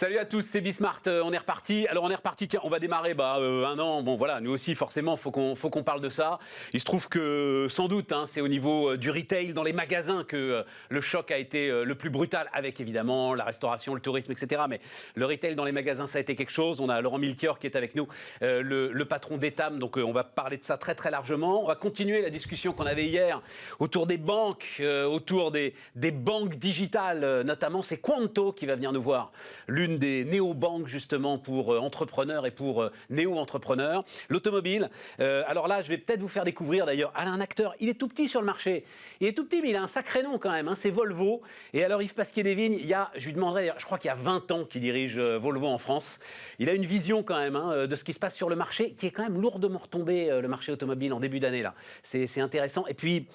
Salut à tous, c'est Bismart, on est reparti. Alors on est reparti, tiens, on va démarrer un an. Bon voilà, nous aussi forcément, faut qu'on parle de ça. Il se trouve que sans doute, c'est au niveau du retail dans les magasins que le choc a été le plus brutal, avec évidemment la restauration, le tourisme, etc. Mais le retail dans les magasins, ça a été quelque chose. On a Laurent Milchior qui est avec nous, le patron d'Etam, donc on va parler de ça très très largement. On va continuer la discussion qu'on avait hier autour des banques, autour des banques digitales, notamment. C'est Quanto qui va venir nous voir, l'une des néo-banques justement pour entrepreneurs et pour néo-entrepreneurs. L'automobile, alors là je vais peut-être vous faire découvrir d'ailleurs un acteur, il est tout petit sur le marché, il est tout petit mais il a un sacré nom quand même, c'est Volvo. Et alors Yves Pasquier-Desvignes, je lui demanderai, je crois qu'il y a 20 ans qu'il dirige Volvo en France, il a une vision quand même de ce qui se passe sur le marché, qui est quand même lourdement retombé, le marché automobile en début d'année là. C'est intéressant. Et puis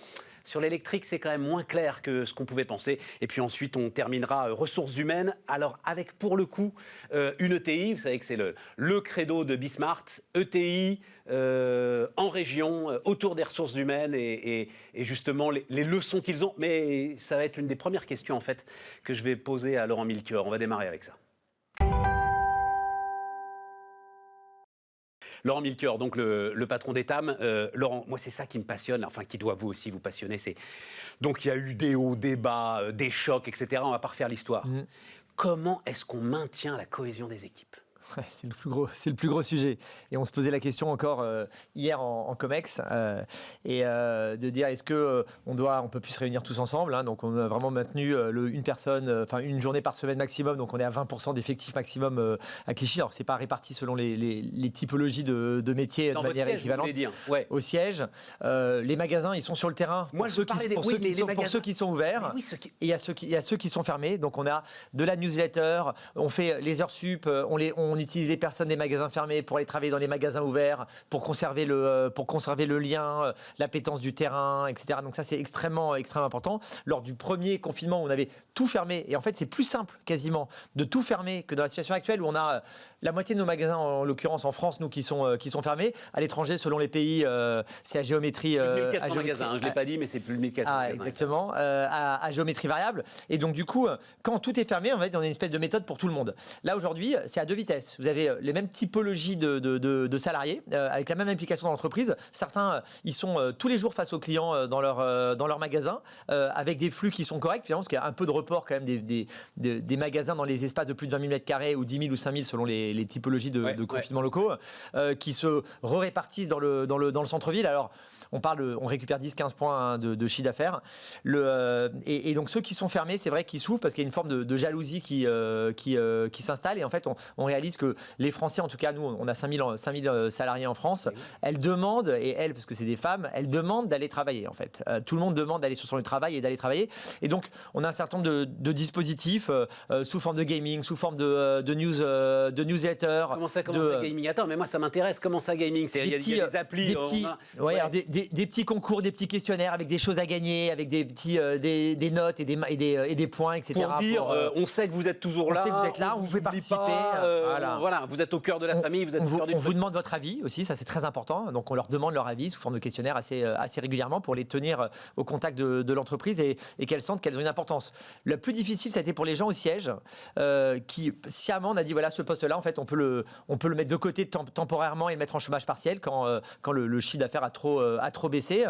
sur l'électrique, c'est quand même moins clair que ce qu'on pouvait penser. Et puis ensuite, on terminera ressources humaines. Alors, avec pour le coup une ETI, vous savez que c'est le credo de Bismart, ETI en région, autour des ressources humaines et justement les leçons qu'ils ont. Mais ça va être l'une des premières questions en fait que je vais poser à Laurent Milchior. On va démarrer avec ça. Laurent Milchior, donc le patron d'Etam. Laurent, moi c'est ça qui me passionne, enfin qui doit vous aussi vous passionner. Donc il y a eu des hauts, des bas, des chocs, etc. On va pas refaire l'histoire. Comment est-ce qu'on maintient la cohésion des équipes ? Ouais, c'est le plus gros sujet. Et on se posait la question encore hier en Comex de dire est-ce que on peut plus se réunir tous ensemble. Donc on a vraiment maintenu une journée par semaine maximum. Donc on est à 20% d'effectifs maximum à Clichy. Alors c'est pas réparti selon les typologies de métiers de manière équivalente. Ouais. Au siège, les magasins ils sont sur le terrain. Moi, pour ceux qui sont ouverts. Oui, et il y a ceux qui sont fermés. Donc on a de la newsletter. On fait les heures sup. On utilise les personnes des magasins fermés pour aller travailler dans les magasins ouverts, pour conserver le lien, l'appétence du terrain, etc. Donc ça, c'est extrêmement important. Lors du premier confinement, on avait tout fermé. Et en fait, c'est plus simple, quasiment, de tout fermer que dans la situation actuelle où on a la moitié de nos magasins, en l'occurrence en France, nous, qui sont fermés. À l'étranger, selon les pays, c'est à géométrie... Plus de 1400 magasins, je ne l'ai pas dit, mais c'est plus de 1400 magasins. Exactement, à géométrie variable. Et donc, du coup, quand tout est fermé, on va être dans une espèce de méthode pour tout le monde. Là, aujourd'hui, c'est à deux vitesses. Vous avez les mêmes typologies de salariés, avec la même implication dans l'entreprise. Certains, ils sont tous les jours face aux clients dans leur magasin, avec des flux qui sont corrects, finalement, parce qu'il y a un peu de report quand même des magasins dans les espaces de plus de 20 000 m² ou 10 000 ou 5 000 selon les typologies de confinement locaux, qui se répartissent dans le centre-ville. Alors, on récupère 10-15 points de chiffre d'affaires. Et donc, ceux qui sont fermés, c'est vrai qu'ils souffrent parce qu'il y a une forme de jalousie qui s'installe. Et en fait, on réalise que les Français, en tout cas, nous, on a 5 000 salariés en France. Oui. Elles demandent, parce que c'est des femmes, elles demandent d'aller travailler, en fait. Tout le monde demande d'aller sur son lieu de travail et d'aller travailler. Et donc, on a un certain nombre de dispositifs sous forme de gaming, sous forme de newsletter. Comment ça, gaming ? Attends, mais moi, ça m'intéresse. Comment ça, gaming ? Il y a des applis. Des petits concours, des petits questionnaires avec des choses à gagner, avec des notes et des points, etc. Pour dire, on sait que vous êtes toujours là. On sait que vous êtes là, on vous fait participer. Voilà, vous êtes au cœur de la famille, vous êtes au cœur du truc. On vous demande votre avis aussi, ça c'est très important. Donc on leur demande leur avis sous forme de questionnaire assez régulièrement pour les tenir au contact de l'entreprise et qu'elles sentent qu'elles ont une importance. Le plus difficile, ça a été pour les gens au siège qui sciemment on a dit voilà, ce poste-là, en fait, on peut le mettre de côté temporairement et le mettre en chômage partiel quand le chiffre d'affaires a trop baissé.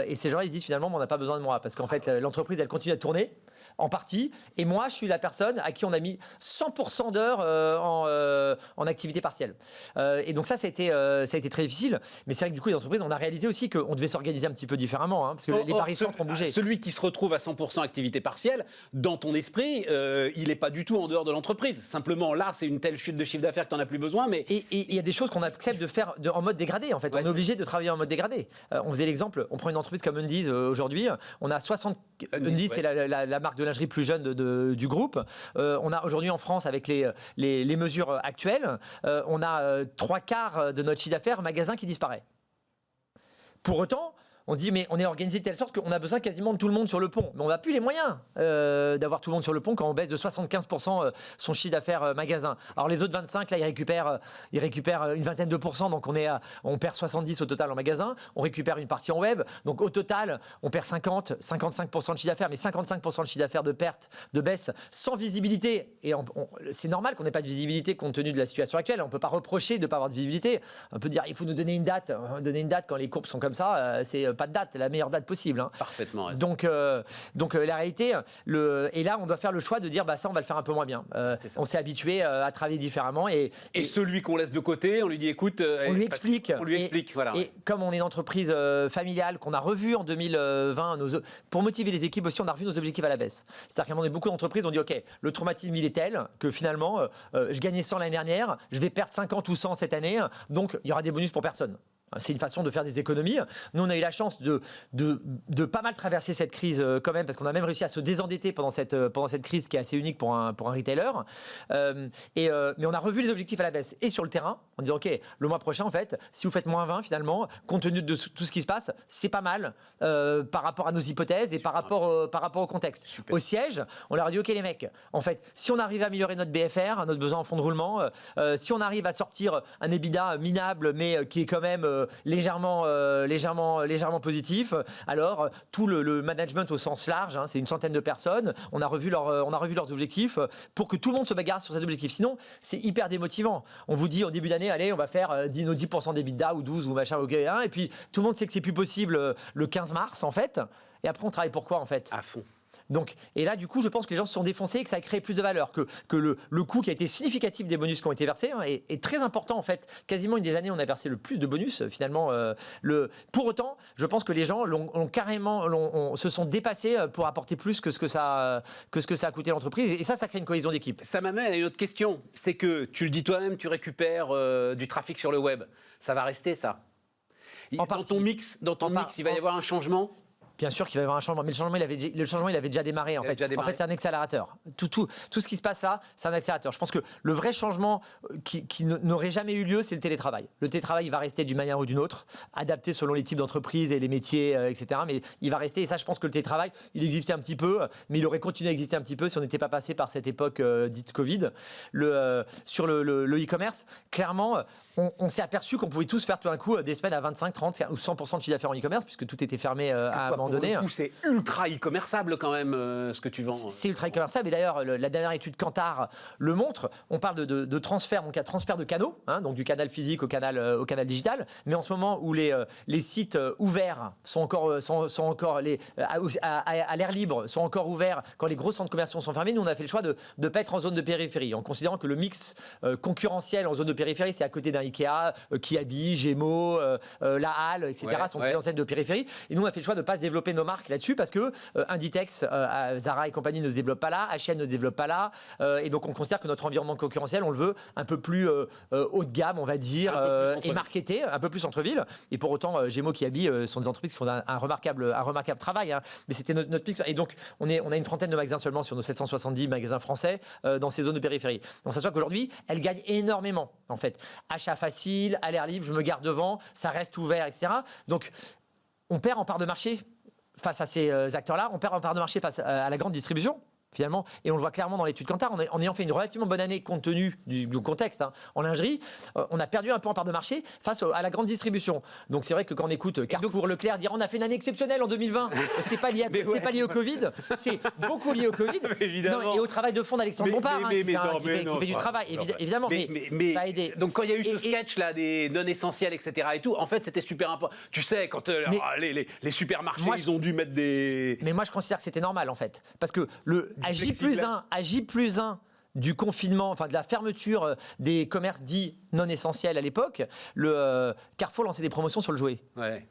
Et ces gens-là, ils se disent finalement, on n'a pas besoin de moi parce qu'en fait, l'entreprise, elle continue à tourner en partie. Et moi, je suis la personne à qui on a mis 100% d'heures en activité partielle. Et donc ça a été très difficile. Mais c'est vrai que du coup, les entreprises, on a réalisé aussi qu'on devait s'organiser un petit peu différemment, parce que les paris-centres ont bougé. Celui qui se retrouve à 100% activité partielle, dans ton esprit, il n'est pas du tout en dehors de l'entreprise. Simplement, là, c'est une telle chute de chiffre d'affaires que tu n'en as plus besoin. Mais et il y a des choses qu'on accepte de faire en mode dégradé, en fait. On est obligé de travailler en mode dégradé. On faisait l'exemple, on prend une entreprise comme Undies aujourd'hui. On a 60... Undies, c'est la marque de lingerie plus jeune du groupe. On a aujourd'hui en France, avec les mesures actuelles, on a 3/4 de notre chiffre d'affaires magasin qui disparaît. Pour autant, On dit, mais on est organisé de telle sorte qu'on a besoin quasiment de tout le monde sur le pont. Mais on n'a plus les moyens d'avoir tout le monde sur le pont quand on baisse de 75% son chiffre d'affaires magasin. Alors les autres 25, là, ils récupèrent une vingtaine de pourcents, donc on perd 70 au total en magasin. On récupère une partie en web. Donc au total, on perd 55% de chiffre d'affaires, mais 55% de chiffre d'affaires de perte, de baisse, sans visibilité. Et c'est normal qu'on n'ait pas de visibilité compte tenu de la situation actuelle. On ne peut pas reprocher de ne pas avoir de visibilité. On peut dire, il faut nous donner une date. Donner une date quand les courbes sont comme ça, c'est pas de date, la meilleure date possible. Hein. Parfaitement. Donc la réalité, et là, on doit faire le choix de dire, ça, on va le faire un peu moins bien. On s'est habitué à travailler différemment. Et celui qu'on laisse de côté, on lui dit, écoute, on lui explique. Voilà. Et comme on est une entreprise familiale qu'on a revu en 2020, pour motiver les équipes aussi, on a revu nos objectifs à la baisse. C'est-à-dire qu'à beaucoup d'entreprises ont dit, ok, le traumatisme il est tel que finalement, je gagnais 100 l'année dernière, je vais perdre 50 ou 100 cette année, donc il y aura des bonus pour personne. C'est une façon de faire des économies. Nous, on a eu la chance de pas mal traverser cette crise quand même, parce qu'on a même réussi à se désendetter pendant cette crise qui est assez unique pour un retailer. Mais on a revu les objectifs à la baisse. Et sur le terrain, on dit, OK, le mois prochain, en fait, si vous faites moins 20, finalement, compte tenu de tout ce qui se passe, c'est pas mal par rapport à nos hypothèses et par rapport au contexte. Super. Au siège, on leur a dit, OK, les mecs, en fait, si on arrive à améliorer notre BFR, notre besoin en fonds de roulement, si on arrive à sortir un EBITDA minable, mais qui est quand même légèrement positif. Alors tout le management au sens large, c'est une centaine de personnes. On a revu leurs objectifs pour que tout le monde se bagarre sur cet objectif. Sinon, c'est hyper démotivant. On vous dit au début d'année, allez, on va faire nos 10% d'EBITDA ou 12 ou machin, ok, et puis tout le monde sait que c'est plus possible le 15 mars en fait. Et après, on travaille pour quoi en fait ? À fond. Donc, et là, du coup, je pense que les gens se sont défoncés et que ça a créé plus de valeur, que le coût qui a été significatif des bonus qui ont été versés est très important en fait. Quasiment une des années, on a versé le plus de bonus finalement. Pour autant, je pense que les gens se sont dépassés pour apporter plus que ce que ça a coûté l'entreprise. Et ça crée une cohésion d'équipe. Ça m'amène à une autre question. C'est que tu le dis toi-même, tu récupères du trafic sur le web. Ça va rester ça. Dans ton mix, il va y avoir un changement. Bien sûr qu'il va y avoir un changement, mais le changement il avait déjà démarré en fait. En fait, c'est un accélérateur. Tout ce qui se passe là, c'est un accélérateur. Je pense que le vrai changement qui n'aurait jamais eu lieu, c'est le télétravail. Le télétravail, il va rester d'une manière ou d'une autre, adapté selon les types d'entreprises et les métiers, etc. Mais il va rester. Et ça, je pense que le télétravail, il existait un petit peu, mais il aurait continué à exister un petit peu si on n'était pas passé par cette époque dite Covid. Sur le e-commerce, clairement, on s'est aperçu qu'on pouvait tous faire tout d'un coup des semaines à 25, 30 ou 100% de chiffre d'affaires en e-commerce, puisque tout était fermé à un moment donné. C'est ultra e-commerçable quand même ce que tu vends. C'est ultra e-commerçable. Et d'ailleurs, la dernière étude Kantar le montre. On parle de transfert, donc à transfert de canaux, donc du canal physique au canal digital. Mais en ce moment où les sites ouverts sont encore à l'air libre, sont encore ouverts quand les gros centres commerciaux sont fermés, nous on a fait le choix de ne pas être en zone de périphérie, en considérant que le mix concurrentiel en zone de périphérie, c'est à côté d'un Ikea, Kiabi, Gémeaux, La Halle, etc. sont des enseignes de périphérie. Et nous on a fait le choix de ne pas développer nos marques là-dessus parce que Inditex, Zara et compagnie ne se développent pas là, H&M ne se développe pas là, et donc on considère que notre environnement concurrentiel, on le veut un peu plus haut de gamme, on va dire, et marketé, un peu plus centre-ville. Et pour autant, Gémeaux, Kiabi sont des entreprises qui font un remarquable travail. Mais c'était notre pic. Et donc on a une trentaine de magasins seulement sur nos 770 magasins français dans ces zones de périphérie. On s'aperçoit qu'aujourd'hui, elles gagnent énormément en fait. Achat facile, à l'air libre, je me garde devant, ça reste ouvert, etc. Donc on perd en part de marché face à ces acteurs-là, on perd en part de marché face à la grande distribution. Finalement, et on le voit clairement dans l'étude Kantar, en ayant fait une relativement bonne année compte tenu du contexte en lingerie, on a perdu un peu en part de marché face à la grande distribution. Donc c'est vrai que quand on écoute Carrefour, Leclerc dire on a fait une année exceptionnelle en 2020, c'est pas lié pas lié au Covid, c'est beaucoup lié au Covid. Non, et au travail de fond d'Alexandre Bompard qui fait du travail, évidemment, mais ça a aidé. Donc quand il y a eu ce sketch là des non essentiels, etc. et tout, en fait c'était super important. Tu sais, quand les supermarchés, ils ont dû mettre des... Mais moi je considère que c'était normal en fait, parce que à J+1 du confinement, enfin de la fermeture des commerces dits non essentiels à l'époque, le Carrefour lançait des promotions sur le jouet. Ouais.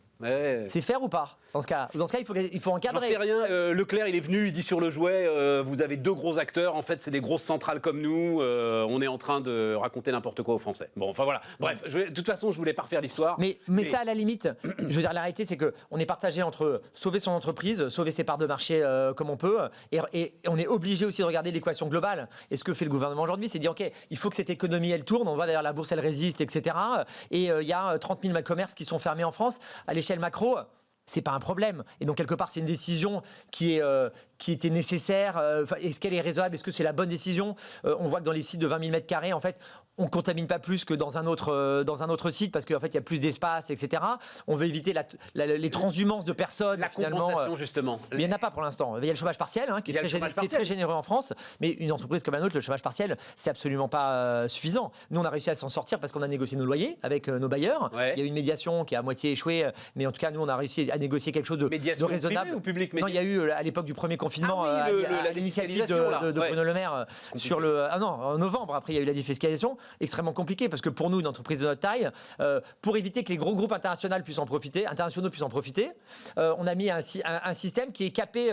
C'est faire ou pas dans ce cas-là? Dans ce cas, il faut encadrer. J'en sais rien. Leclerc, il est venu, il dit sur le jouet, vous avez deux gros acteurs. En fait, c'est des grosses centrales comme nous. On est en train de raconter n'importe quoi aux Français. Bon, enfin voilà. Bref, de toute façon, je voulais pas refaire l'histoire. Mais ça, à la limite, je veux dire, la réalité, c'est qu'on est partagé entre sauver son entreprise, sauver ses parts de marché comme on peut, et on est obligé aussi de regarder l'équation globale. Et ce que fait le gouvernement aujourd'hui, c'est dire, OK, il faut que cette économie, elle tourne. On voit d'ailleurs la bourse, elle résiste, etc. Et il y a 30 000 commerces qui sont fermés en France. À l'échelle macro, c'est pas un problème. Et donc, quelque part, c'est une décision qui était nécessaire. Est-ce qu'elle est raisonnable? Est-ce que c'est la bonne décision? On voit que dans les sites de 20 000 m², en fait, on contamine pas plus que dans un autre site parce qu'en fait, il y a plus d'espace, etc. On veut éviter les transhumances de personnes. La finalement, compensation, justement. Mais il n'y en a pas pour l'instant. Il y a le chômage partiel, qui est très généreux en France. Mais une entreprise comme la nôtre, le chômage partiel, c'est absolument pas suffisant. Nous, on a réussi à s'en sortir parce qu'on a négocié nos loyers avec nos bailleurs. Ouais. Il y a eu une médiation qui a à moitié échoué. Mais en tout cas, nous, on a réussi à négocier quelque chose de raisonnable. Privée ou publique? Non, il y a eu à l'époque du premier confinement Ah oui, à l'initiative de Bruno Le Maire sur en novembre. Après, il y a eu la défiscalisation, extrêmement compliqué parce que pour nous, une entreprise de notre taille, pour éviter que les gros groupes internationaux puissent en profiter, on a mis un système qui est capé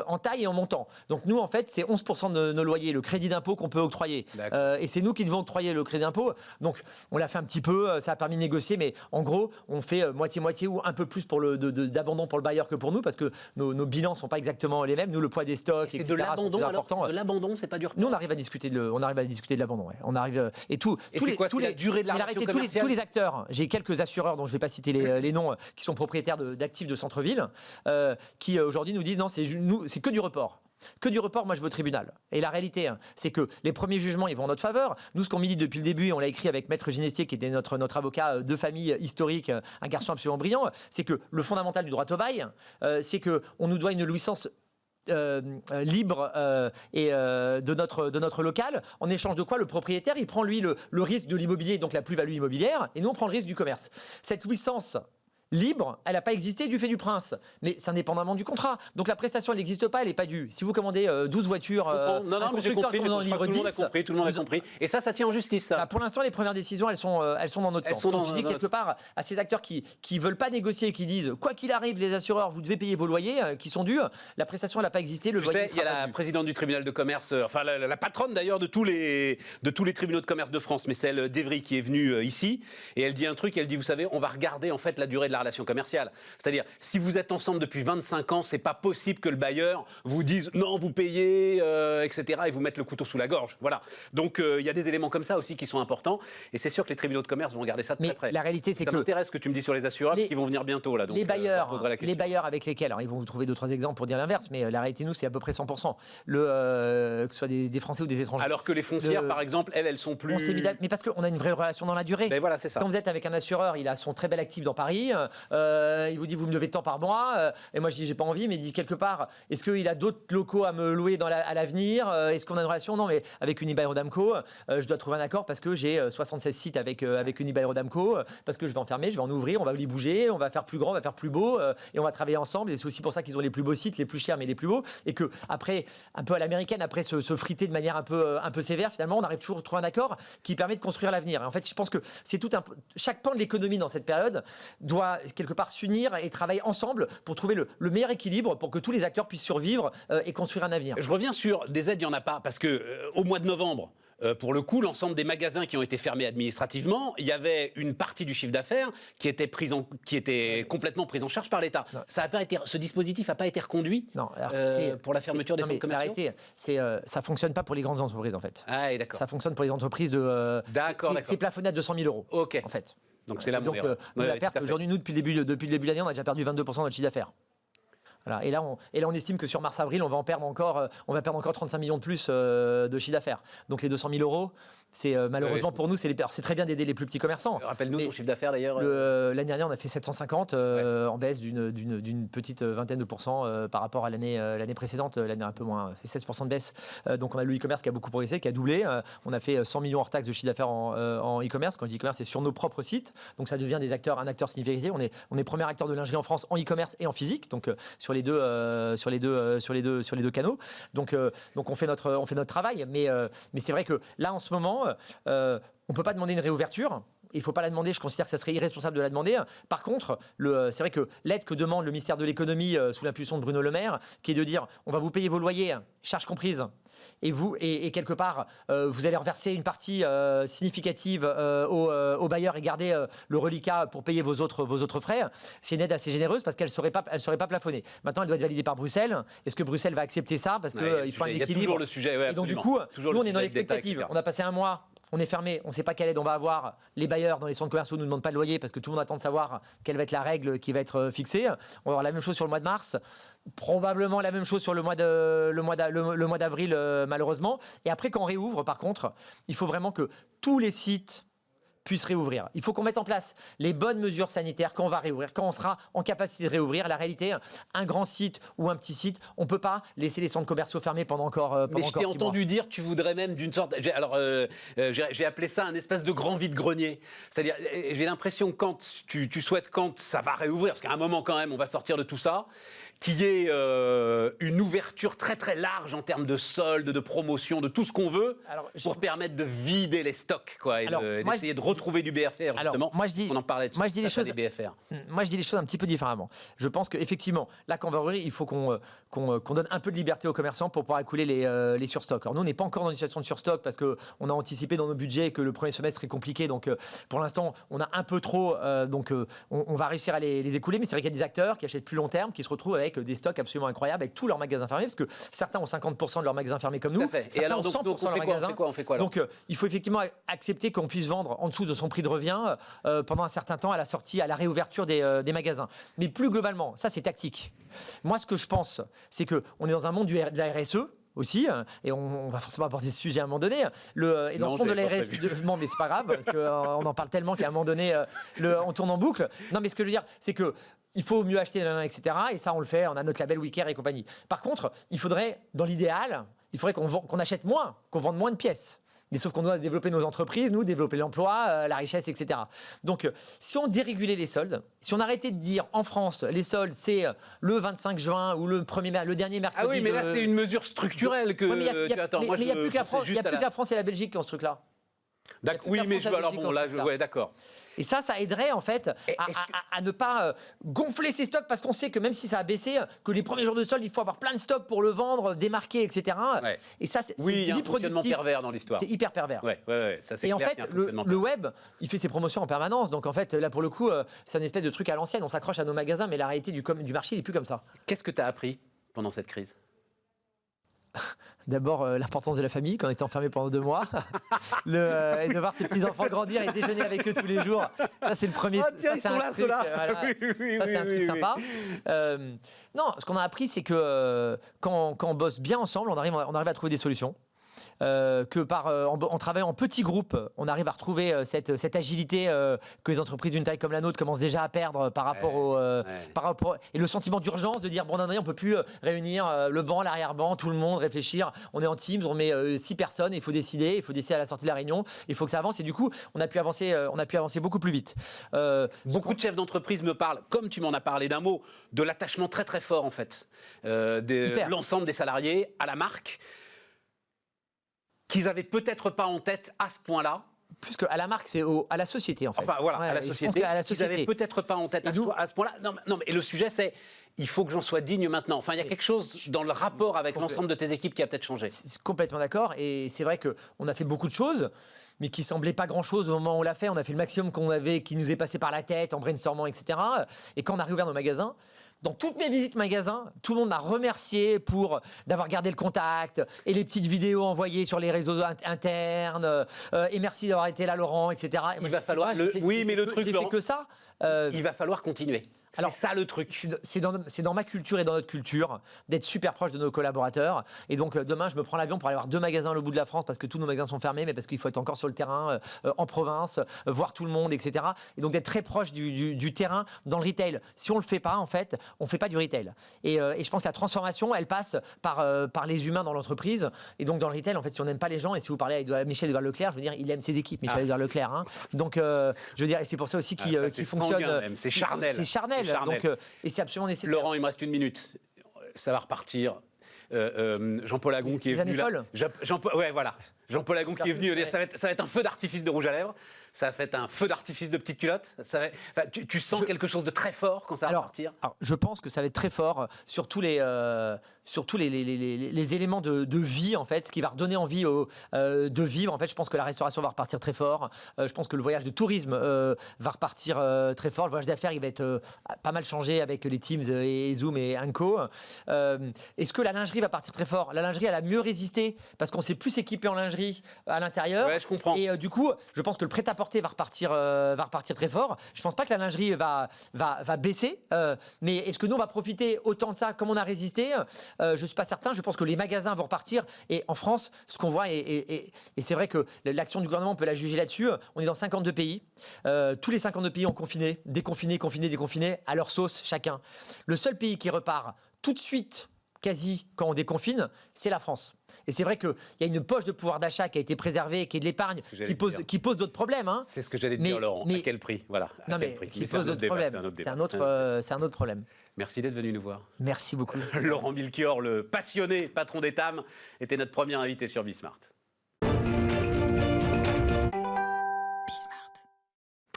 en taille et en montant. Donc nous, en fait, c'est 11% de nos loyers, le crédit d'impôt qu'on peut octroyer. Et c'est nous qui devons octroyer le crédit d'impôt. Donc on l'a fait un petit peu, ça a permis de négocier, mais en gros, on fait moitié-moitié ou un peu plus d'abandon pour le bailleur que pour nous parce que nos bilans sont pas exactement les mêmes. Nous, le poids des stocks, etc. C'est de l'abandon, alors de l'abandon, c'est pas dur. Nous, on arrive à discuter de l'abandon. Ouais. On arrive et tout. Et c'est quoi, c'est la durée de la relation commerciale? Tous les acteurs. J'ai quelques assureurs dont je vais pas citer les noms, qui sont propriétaires d'actifs de centre-ville, qui aujourd'hui nous disent non, c'est que du report. Que du report, moi je vais au tribunal. Et la réalité, c'est que les premiers jugements, ils vont en notre faveur. Nous, ce qu'on milite depuis le début, et on l'a écrit avec Maître Ginestier, qui était notre avocat de famille historique, un garçon absolument brillant, c'est que le fondamental du droit au bail, c'est qu'on nous doit une louissance libre de notre local, en échange de quoi le propriétaire, il prend lui le risque de l'immobilier, donc la plus-value immobilière, et nous on prend le risque du commerce. Cette louissance libre, elle n'a pas existé du fait du prince, mais c'est indépendamment du contrat. Donc la prestation, elle n'existe pas, elle n'est pas due. Si vous commandez 12 voitures, non, mais j'ai compris, tout le monde a compris. Et ça tient en justice, ça. Bah, pour l'instant, les premières décisions, elles sont dans notre sens. Donc, je dis quelque part à ces acteurs qui veulent pas négocier, qui disent quoi qu'il arrive, les assureurs, vous devez payer vos loyers qui sont dus. La prestation, elle n'a pas existé. Le loyer, il y a la présidente du tribunal de commerce, enfin la patronne d'ailleurs de tous les tribunaux de commerce de France, mais celle d'Evry qui est venue ici, et elle dit un truc. Elle dit, vous savez, on va regarder en fait la durée de la relation commerciale. C'est-à-dire, si vous êtes ensemble depuis 25 ans, c'est pas possible que le bailleur vous dise non, vous payez, etc. et vous mette le couteau sous la gorge. Voilà. Donc il y a des éléments comme ça aussi qui sont importants. Et c'est sûr que les tribunaux de commerce vont regarder ça de très près. La réalité, c'est que ça m'intéresse ce que tu me dis sur les assureurs qui vont venir bientôt là. Donc, les bailleurs avec lesquels, alors ils vont vous trouver 2-3 exemples pour dire l'inverse, mais la réalité, nous, c'est à peu près 100%. Que ce soit des Français ou des étrangers. Alors que les foncières, par exemple, elles sont plus. Mais parce qu'on a une vraie relation dans la durée. Mais voilà, c'est ça. Quand vous êtes avec un assureur, il a son très bel actif dans Paris. Il vous dit vous me devez tant par mois, et moi je dis j'ai pas envie, mais il dit quelque part est-ce qu'il a d'autres locaux à me louer à l'avenir, est-ce qu'on a une relation? Non, mais avec Unibail-Rodamco, je dois trouver un accord parce que j'ai 76 sites avec Unibail-Rodamco, parce que je vais en fermer, je vais en ouvrir, on va les bouger, on va faire plus grand, on va faire plus beau, et on va travailler ensemble. Et c'est aussi pour ça qu'ils ont les plus beaux sites, les plus chers mais les plus beaux, et que après, un peu à l'américaine, après se friter de manière un peu sévère, finalement on arrive toujours à trouver un accord qui permet de construire l'avenir. Et en fait, je pense que c'est chaque pan de l'économie dans cette période doit quelque part s'unir et travailler ensemble pour trouver le meilleur équilibre pour que tous les acteurs puissent survivre et construire un avenir. Je reviens sur des aides, il n'y en a pas, parce que au mois de novembre, pour le coup, l'ensemble des magasins qui ont été fermés administrativement, il y avait une partie du chiffre d'affaires qui était complètement prise en charge par l'État. Ce dispositif n'a pas été reconduit pour la fermeture des centres commerciaux. La réalité, ça fonctionne pas pour les grandes entreprises en fait. Ah, d'accord. Ça fonctionne pour les entreprises de. D'accord. C'est plafonné à 200 000 euros. Ok. En fait. Donc c'est là mon la perte. Aujourd'hui, nous depuis le début de l'année, on a déjà perdu 22% de notre chiffre d'affaires. Voilà. Et là, on estime que sur mars-avril, on va perdre encore 35 millions de plus de chiffre d'affaires. Donc les 200 000 euros, c'est malheureusement pour nous, c'est très bien d'aider les plus petits commerçants. Rappelle-nous ton chiffre d'affaires d'ailleurs. L'année dernière, on a fait 750 en baisse d'une petite vingtaine de pourcents par rapport à l'année précédente. L'année un peu moins, c'est 16% de baisse. Donc on a le e-commerce qui a beaucoup progressé, qui a doublé. On a fait 100 millions hors taxe de chiffre d'affaires en e-commerce. Quand je dis e-commerce, c'est sur nos propres sites. Donc ça devient un acteur significatif. On est premier acteur de lingerie en France en e-commerce et en physique. Donc sur les deux canaux. Donc on fait notre travail. Mais c'est vrai que là en ce moment, on peut pas demander une réouverture. Il ne faut pas la demander, je considère que ça serait irresponsable de la demander. Par contre, c'est vrai que l'aide que demande le ministère de l'économie sous l'impulsion de Bruno Le Maire, qui est de dire on va vous payer vos loyers, charges comprises, et quelque part, vous allez reverser une partie significative aux bailleurs et garder le reliquat pour payer vos autres frais. C'est une aide assez généreuse parce qu'elle ne serait pas plafonnée. Maintenant, elle doit être validée par Bruxelles. Est-ce que Bruxelles va accepter ça? Parce qu'il faut un équilibre. Il y a toujours le sujet. Et donc, du coup, nous, on est dans l'expectative. On a passé un mois on est fermé, on ne sait pas quelle aide on va avoir. Les bailleurs dans les centres commerciaux ne nous demandent pas de loyer parce que tout le monde attend de savoir quelle va être la règle qui va être fixée. On va avoir la même chose sur le mois de mars, probablement la même chose sur le mois d'avril, malheureusement. Et après, quand on réouvre, par contre, il faut vraiment que tous les sites puissent réouvrir. Il faut qu'on mette en place les bonnes mesures sanitaires quand on va réouvrir, quand on sera en capacité de réouvrir. La réalité, un grand site ou un petit site, on ne peut pas laisser les centres commerciaux fermés pendant encore 6 mois. Mais je t'ai entendu dire, tu voudrais même d'une sorte... j'ai appelé ça un espèce de grand vide-grenier. C'est-à-dire, j'ai l'impression que quand tu souhaites, quand ça va réouvrir, parce qu'à un moment quand même, on va sortir de tout ça, qu'il y ait une ouverture très très large en termes de soldes, de promotion, de tout ce qu'on veut, pour permettre de vider les stocks, quoi, et d'essayer de retrouver du BFR, justement. On en parlait moi, je dis les choses, des BFR. Moi, je dis les choses un petit peu différemment. Je pense qu'effectivement, là, quand on va ouvrir, il faut qu'on donne un peu de liberté aux commerçants pour pouvoir écouler les surstocks. Alors nous, on n'est pas encore dans une situation de surstock parce qu'on a anticipé dans nos budgets que le premier semestre est compliqué. Donc, pour l'instant, on a un peu trop. On va réussir à les écouler. Mais c'est vrai qu'il y a des acteurs qui achètent plus long terme, qui se retrouvent avec des stocks absolument incroyables, avec tous leurs magasins fermés, parce que certains ont 50% de leurs magasins fermés comme nous. Et alors, donc, on fait quoi, donc, il faut effectivement accepter qu'on puisse vendre en dessous de son prix de revient pendant un certain temps à la sortie, à la réouverture des magasins. Mais plus globalement, ça c'est tactique. Moi, ce que je pense, c'est qu'on est dans un monde de la RSE aussi, et on va forcément aborder ce sujet à un moment donné. Et dans ce monde de la RSE, non, mais c'est pas grave, parce qu'on en parle tellement qu'à un moment donné, on tourne en boucle. Non, mais ce que je veux dire, c'est que il faut mieux acheter, etc. Et ça, on le fait, on a notre label WeCare et compagnie. Par contre, il faudrait, dans l'idéal, il faudrait qu'on achète moins, qu'on vende moins de pièces. Mais sauf qu'on doit développer nos entreprises, nous, développer l'emploi, la richesse, etc. Donc, si on dérégulait les soldes, si on arrêtait de dire en France, les soldes, c'est le 25 juin ou le dernier mercredi. Ah oui, mais là, c'est une mesure structurelle que... Mais il n'y a plus que la France et la Belgique qui ont ce truc-là. Oui, mais alors bon, là, ouais, d'accord. Et ça aiderait en fait à ne pas gonfler ses stocks parce qu'on sait que même si ça a baissé, que les premiers jours de solde, il faut avoir plein de stocks pour le vendre, démarquer, etc. Ouais. Et ça, c'est il y a un fonctionnement pervers dans l'histoire. C'est hyper pervers. Ça, c'est et clair, en fait, le web, il fait ses promotions en permanence. Donc en fait, là pour le coup, c'est un espèce de truc à l'ancienne. On s'accroche à nos magasins, mais la réalité du marché, il n'est plus comme ça. Qu'est-ce que tu as appris pendant cette crise ? D'abord, l'importance de la famille, quand on était enfermé pendant 2 mois. Et de voir ses petits-enfants grandir et déjeuner avec eux tous les jours. Ça, c'est le premier. Tiens, ils sont là, ceux-là. Ça, c'est un truc sympa. Non, ce qu'on a appris, c'est que quand on bosse bien ensemble, on arrive à trouver des solutions. En travaillant en petits groupes, on arrive à retrouver cette agilité que les entreprises d'une taille comme la nôtre commencent déjà à perdre par rapport et le sentiment d'urgence de dire bon, on peut plus réunir le banc, l'arrière-banc, tout le monde, réfléchir. On est en Teams, on met 6 personnes, il faut décider à la sortie de la réunion, il faut que ça avance et du coup, on a pu avancer beaucoup plus vite. Beaucoup de chefs d'entreprise me parlent, comme tu m'en as parlé d'un mot, de l'attachement très très fort en fait de l'ensemble des salariés à la marque, qu'ils n'avaient peut-être pas en tête à ce point-là. Plus qu'à la marque, c'est à la société en fait. Enfin voilà, à la société. Qu'ils n'avaient peut-être pas en tête à ce point-là. Non, mais le sujet c'est, il faut que j'en sois digne maintenant. Enfin, il y a quelque chose dans le rapport avec l'ensemble de tes équipes qui a peut-être changé. Complètement d'accord. Et c'est vrai qu'on a fait beaucoup de choses, mais qui semblaient pas grand-chose au moment où on l'a fait. On a fait le maximum qui nous est passé par la tête, en brainstormant, etc. Et quand on a réouvert nos magasins, dans toutes mes visites magasins, tout le monde m'a remercié d'avoir gardé le contact et les petites vidéos envoyées sur les réseaux internes. Et merci d'avoir été là, Laurent, etc. Il va falloir. Mais le truc, j'ai fait que ça. Il va falloir continuer. C'est ça le truc. C'est dans ma culture et dans notre culture d'être super proche de nos collaborateurs. Et donc demain, je me prends l'avion pour aller voir 2 magasins à l'autre bout de la France parce que tous nos magasins sont fermés, mais parce qu'il faut être encore sur le terrain, en province, voir tout le monde, etc. Et donc d'être très proche du terrain dans le retail. Si on le fait pas, en fait, on fait pas du retail. Et je pense que la transformation, elle passe par les humains dans l'entreprise. Et donc dans le retail, en fait, si on n'aime pas les gens, et si vous parlez avec Michel Edouard-Leclerc, je veux dire, il aime ses équipes, Michel Edouard-Leclerc. Hein. Donc je veux dire, et c'est pour ça aussi qu'il fonctionne. C'est charnel. C'est charnel. Donc, et c'est absolument nécessaire. Laurent, il me reste 1 minute. Ça va repartir. Jean-Paul Agon qui est venu là. Jean-Paul Agon qui est venu. Ça va être un feu d'artifice de rouge à lèvres. Ça a fait un feu d'artifice de petites culottes. Tu sens quelque chose de très fort quand ça va partir. Alors, je pense que ça va être très fort sur tous les éléments de vie, en fait, ce qui va redonner envie de vivre. En fait, je pense que la restauration va repartir très fort. Je pense que le voyage de tourisme va repartir très fort. Le voyage d'affaires, il va être pas mal changé avec les Teams et Zoom et Co. Est-ce que la lingerie va partir très fort? La lingerie, elle a mieux résisté parce qu'on s'est plus équipé en lingerie à l'intérieur. Ouais, je comprends. Et du coup, je pense que le prêt-à-porter va repartir très fort. Je pense pas que la lingerie va baisser. Mais est-ce que nous, on va profiter autant de ça comme on a résisté? Je suis pas certain. Je pense que les magasins vont repartir. Et en France, ce qu'on voit, et c'est vrai que l'action du gouvernement, on peut la juger là-dessus. On est dans 52 pays. Tous les 52 pays ont confiné, déconfiné, à leur sauce chacun. Le seul pays qui repart tout de suite, quasi quand on déconfine, c'est la France. Et c'est vrai qu'il y a une poche de pouvoir d'achat qui a été préservée, qui est de l'épargne, qui pose d'autres problèmes. Hein. C'est ce que j'allais te dire, Laurent. À quel prix? Voilà. Qui pose d'autres problèmes. C'est un autre problème. Merci d'être venu nous voir. Merci beaucoup. Laurent Milchior, le passionné patron d'Etam, était notre premier invité sur Bismart.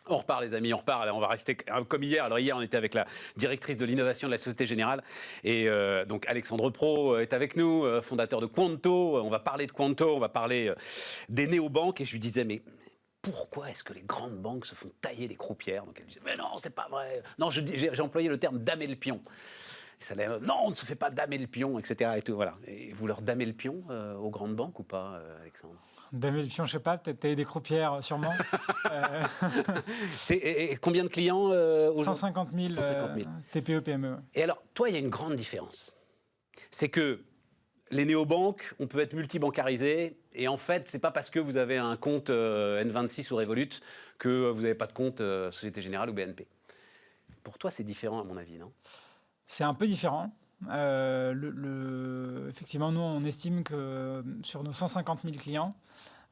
On repart les amis, on repart. Alors, on va rester comme hier. Alors hier on était avec la directrice de l'innovation de la Société Générale et donc Alexandre Pro est avec nous, fondateur de Quanto. On va parler de Quanto, on va parler des néobanques et je lui disais mais pourquoi est-ce que les grandes banques se font tailler les croupières? Donc elle disait mais non c'est pas vrai. Non j'ai employé le terme damer le pion. Non, on ne se fait pas damer le pion, etc. Et tout, voilà. Et vous leur damez le pion aux grandes banques ou pas, Alexandre? Damer le pion, je sais pas, peut-être tailler des croupières, sûrement. Et combien de clients 150 000, TPE, PME. Et alors, toi, il y a une grande différence. C'est que les néobanques, on peut être multibancarisé, et en fait, c'est pas parce que vous avez un compte N26 ou Revolut que vous n'avez pas de compte Société Générale ou BNP. Pour toi, c'est différent, à mon avis, non? C'est un peu différent. Effectivement, nous, on estime que sur nos 150 000 clients,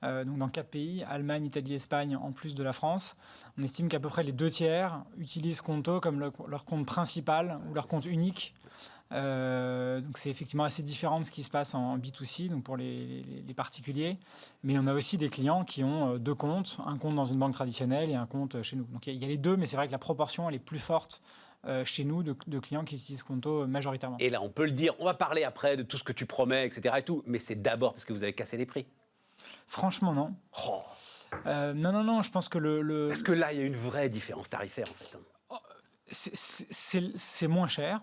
donc dans 4 pays, Allemagne, Italie, Espagne, en plus de la France, on estime qu'à peu près les 2/3 utilisent Quanto comme leur compte principal ou leur compte unique. Donc c'est effectivement assez différent de ce qui se passe en B2C, donc pour les particuliers. Mais on a aussi des clients qui ont 2 comptes, un compte dans une banque traditionnelle et un compte chez nous. Donc il y a les deux, mais c'est vrai que la proportion, elle est plus forte chez nous de clients qui utilisent Quanto majoritairement. Et là, on peut le dire, on va parler après de tout ce que tu promets, etc. et tout, mais c'est d'abord parce que vous avez cassé les prix. Franchement, non. Oh. Non, je pense que Parce que là, il y a une vraie différence tarifaire, en fait. C'est moins cher,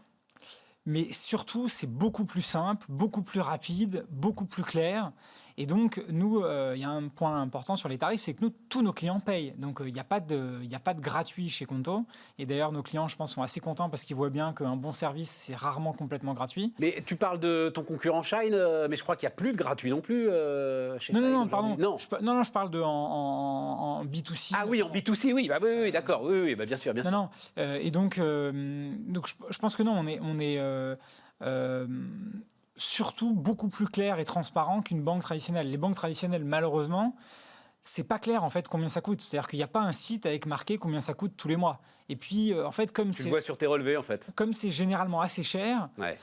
mais surtout, c'est beaucoup plus simple, beaucoup plus rapide, beaucoup plus clair. Et donc, nous, il y a un point important sur les tarifs, c'est que nous, tous nos clients payent. Donc, il n'y a pas de gratuit chez Quanto. Et d'ailleurs, nos clients, je pense, sont assez contents parce qu'ils voient bien qu'un bon service, c'est rarement complètement gratuit. Mais tu parles de ton concurrent Shine, mais je crois qu'il n'y a plus de gratuit non plus chez Shine. Non, pardon. Non, je parle en B2C. Ah oui, en B2C, oui. Bah, oui, d'accord. Oui, bah, bien sûr. Non. Et donc je pense que non, on est surtout beaucoup plus clair et transparent qu'une banque traditionnelle. Les banques traditionnelles, malheureusement, c'est pas clair en fait combien ça coûte. C'est-à-dire qu'il n'y a pas un site avec marqué combien ça coûte tous les mois. Et puis en fait, comme tu le vois sur tes relevés en fait. Comme c'est généralement assez cher. Ouais.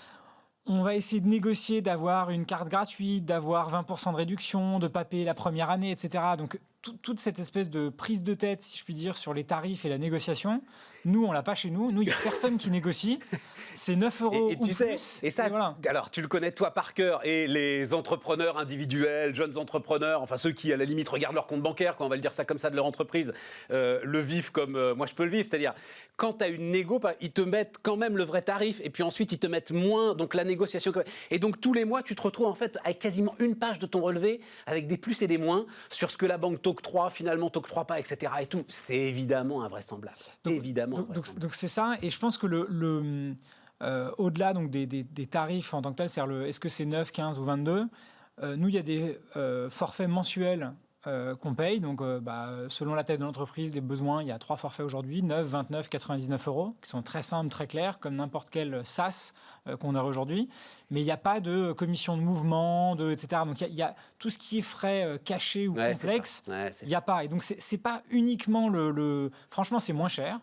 On va essayer de négocier, d'avoir une carte gratuite, d'avoir 20% de réduction, de ne pas payer la première année, etc. Donc toute cette espèce de prise de tête, si je puis dire, sur les tarifs et la négociation, nous, on l'a pas chez nous. Nous, il n'y a personne qui négocie. C'est 9 € et ou tu sais, plus. Et ça, voilà. Alors, tu le connais toi par cœur. Et les entrepreneurs individuels, jeunes entrepreneurs, enfin ceux qui, à la limite, regardent leur compte bancaire, quand on va le dire ça comme ça, de leur entreprise, le vivent comme moi, je peux le vivre. C'est-à-dire, quand tu as une négo, ils te mettent quand même le vrai tarif. Et puis ensuite, ils te mettent moins, donc la négociation. Et donc, tous les mois, tu te retrouves en fait avec quasiment une page de ton relevé, avec des plus et des moins, sur ce que la banque t'octroie, finalement t'octroie pas, etc. Et tout. C'est évidemment invraisemblable. Donc c'est ça, et je pense que au-delà donc des tarifs en tant que tel, c'est-à-dire est-ce que c'est 9, 15 ou 22, nous il y a des forfaits mensuels qu'on paye, donc selon la taille de l'entreprise, les besoins, il y a 3 forfaits aujourd'hui, 9, 29, 99 €, qui sont très simples, très clairs, comme n'importe quel SaaS qu'on a aujourd'hui, mais il n'y a pas de commission de mouvement, etc. Donc il y a tout ce qui est frais cachés ou complexes, il n'y a pas. Et donc c'est pas uniquement franchement, c'est moins cher.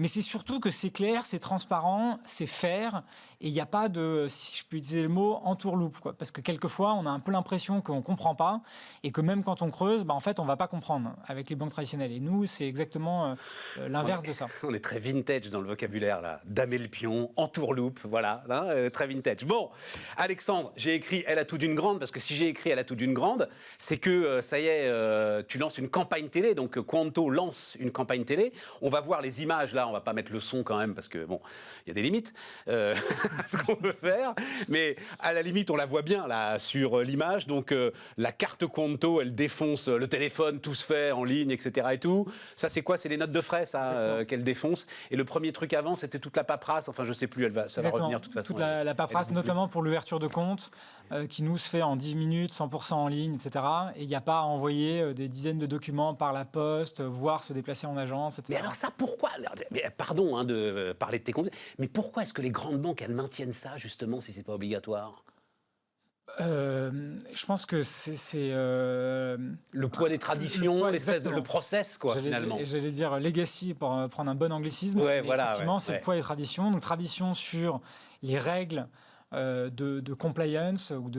Mais c'est surtout que c'est clair, c'est transparent, c'est fair, et il n'y a pas de, si je peux utiliser le mot, entourloupe, quoi. Parce que quelquefois, on a un peu l'impression qu'on ne comprend pas, et que même quand on creuse, en fait, on ne va pas comprendre avec les banques traditionnelles. Et nous, c'est exactement l'inverse de ça. On est très vintage dans le vocabulaire, là. Damer le pion, entourloupe, voilà, hein, très vintage. Bon, Alexandre, j'ai écrit Elle a tout d'une grande, parce que si j'ai écrit Elle a tout d'une grande, c'est que, ça y est, tu lances une campagne télé, donc Quanto lance une campagne télé. On va voir les images, là, on va pas mettre le son quand même, parce que, bon, il y a des limites à ce qu'on peut faire, mais à la limite, on la voit bien, là, sur l'image, donc la carte Quanto, elle défonce le téléphone, tout se fait en ligne, etc. et tout. Ça, c'est quoi? C'est les notes de frais, ça, qu'elle défonce. Et le premier truc avant, c'était toute la paperasse, enfin, je sais plus, ça va revenir de toute façon. Toute la paperasse, notamment pour l'ouverture de compte, qui nous se fait en 10 minutes, 100% en ligne, etc. Et il n'y a pas à envoyer des dizaines de documents par la poste, voire se déplacer en agence, etc. Mais alors ça, pourquoi? Pardon hein, de parler de tes comptes, mais pourquoi est-ce que les grandes banques, elles maintiennent ça, justement, si c'est pas obligatoire? Je pense que c'est le poids des traditions, le process, quoi, finalement. J'allais dire legacy, pour prendre un bon anglicisme. Ouais, voilà, effectivement, c'est le poids des traditions. Donc, tradition sur les règles de compliance, ou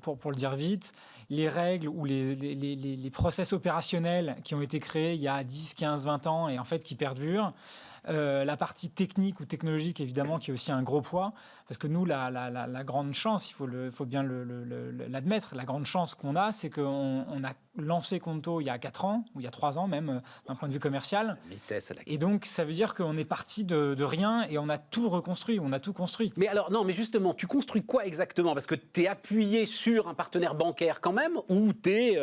pour le dire vite, les règles ou les process opérationnels qui ont été créés il y a 10, 15, 20 ans et en fait qui perdurent. La partie technique ou technologique, évidemment, qui est aussi un gros poids, parce que nous, la grande chance, il faut bien l'admettre, la grande chance qu'on a, c'est qu'on a lancé Quanto il y a 4 ans, ou il y a 3 ans même, d'un point de vue commercial. Et donc, ça veut dire qu'on est parti de rien et on a tout reconstruit, on a tout construit. Mais alors, non, mais justement, tu construis quoi exactement? Parce que tu es appuyé sur un partenaire bancaire quand même, ou tu es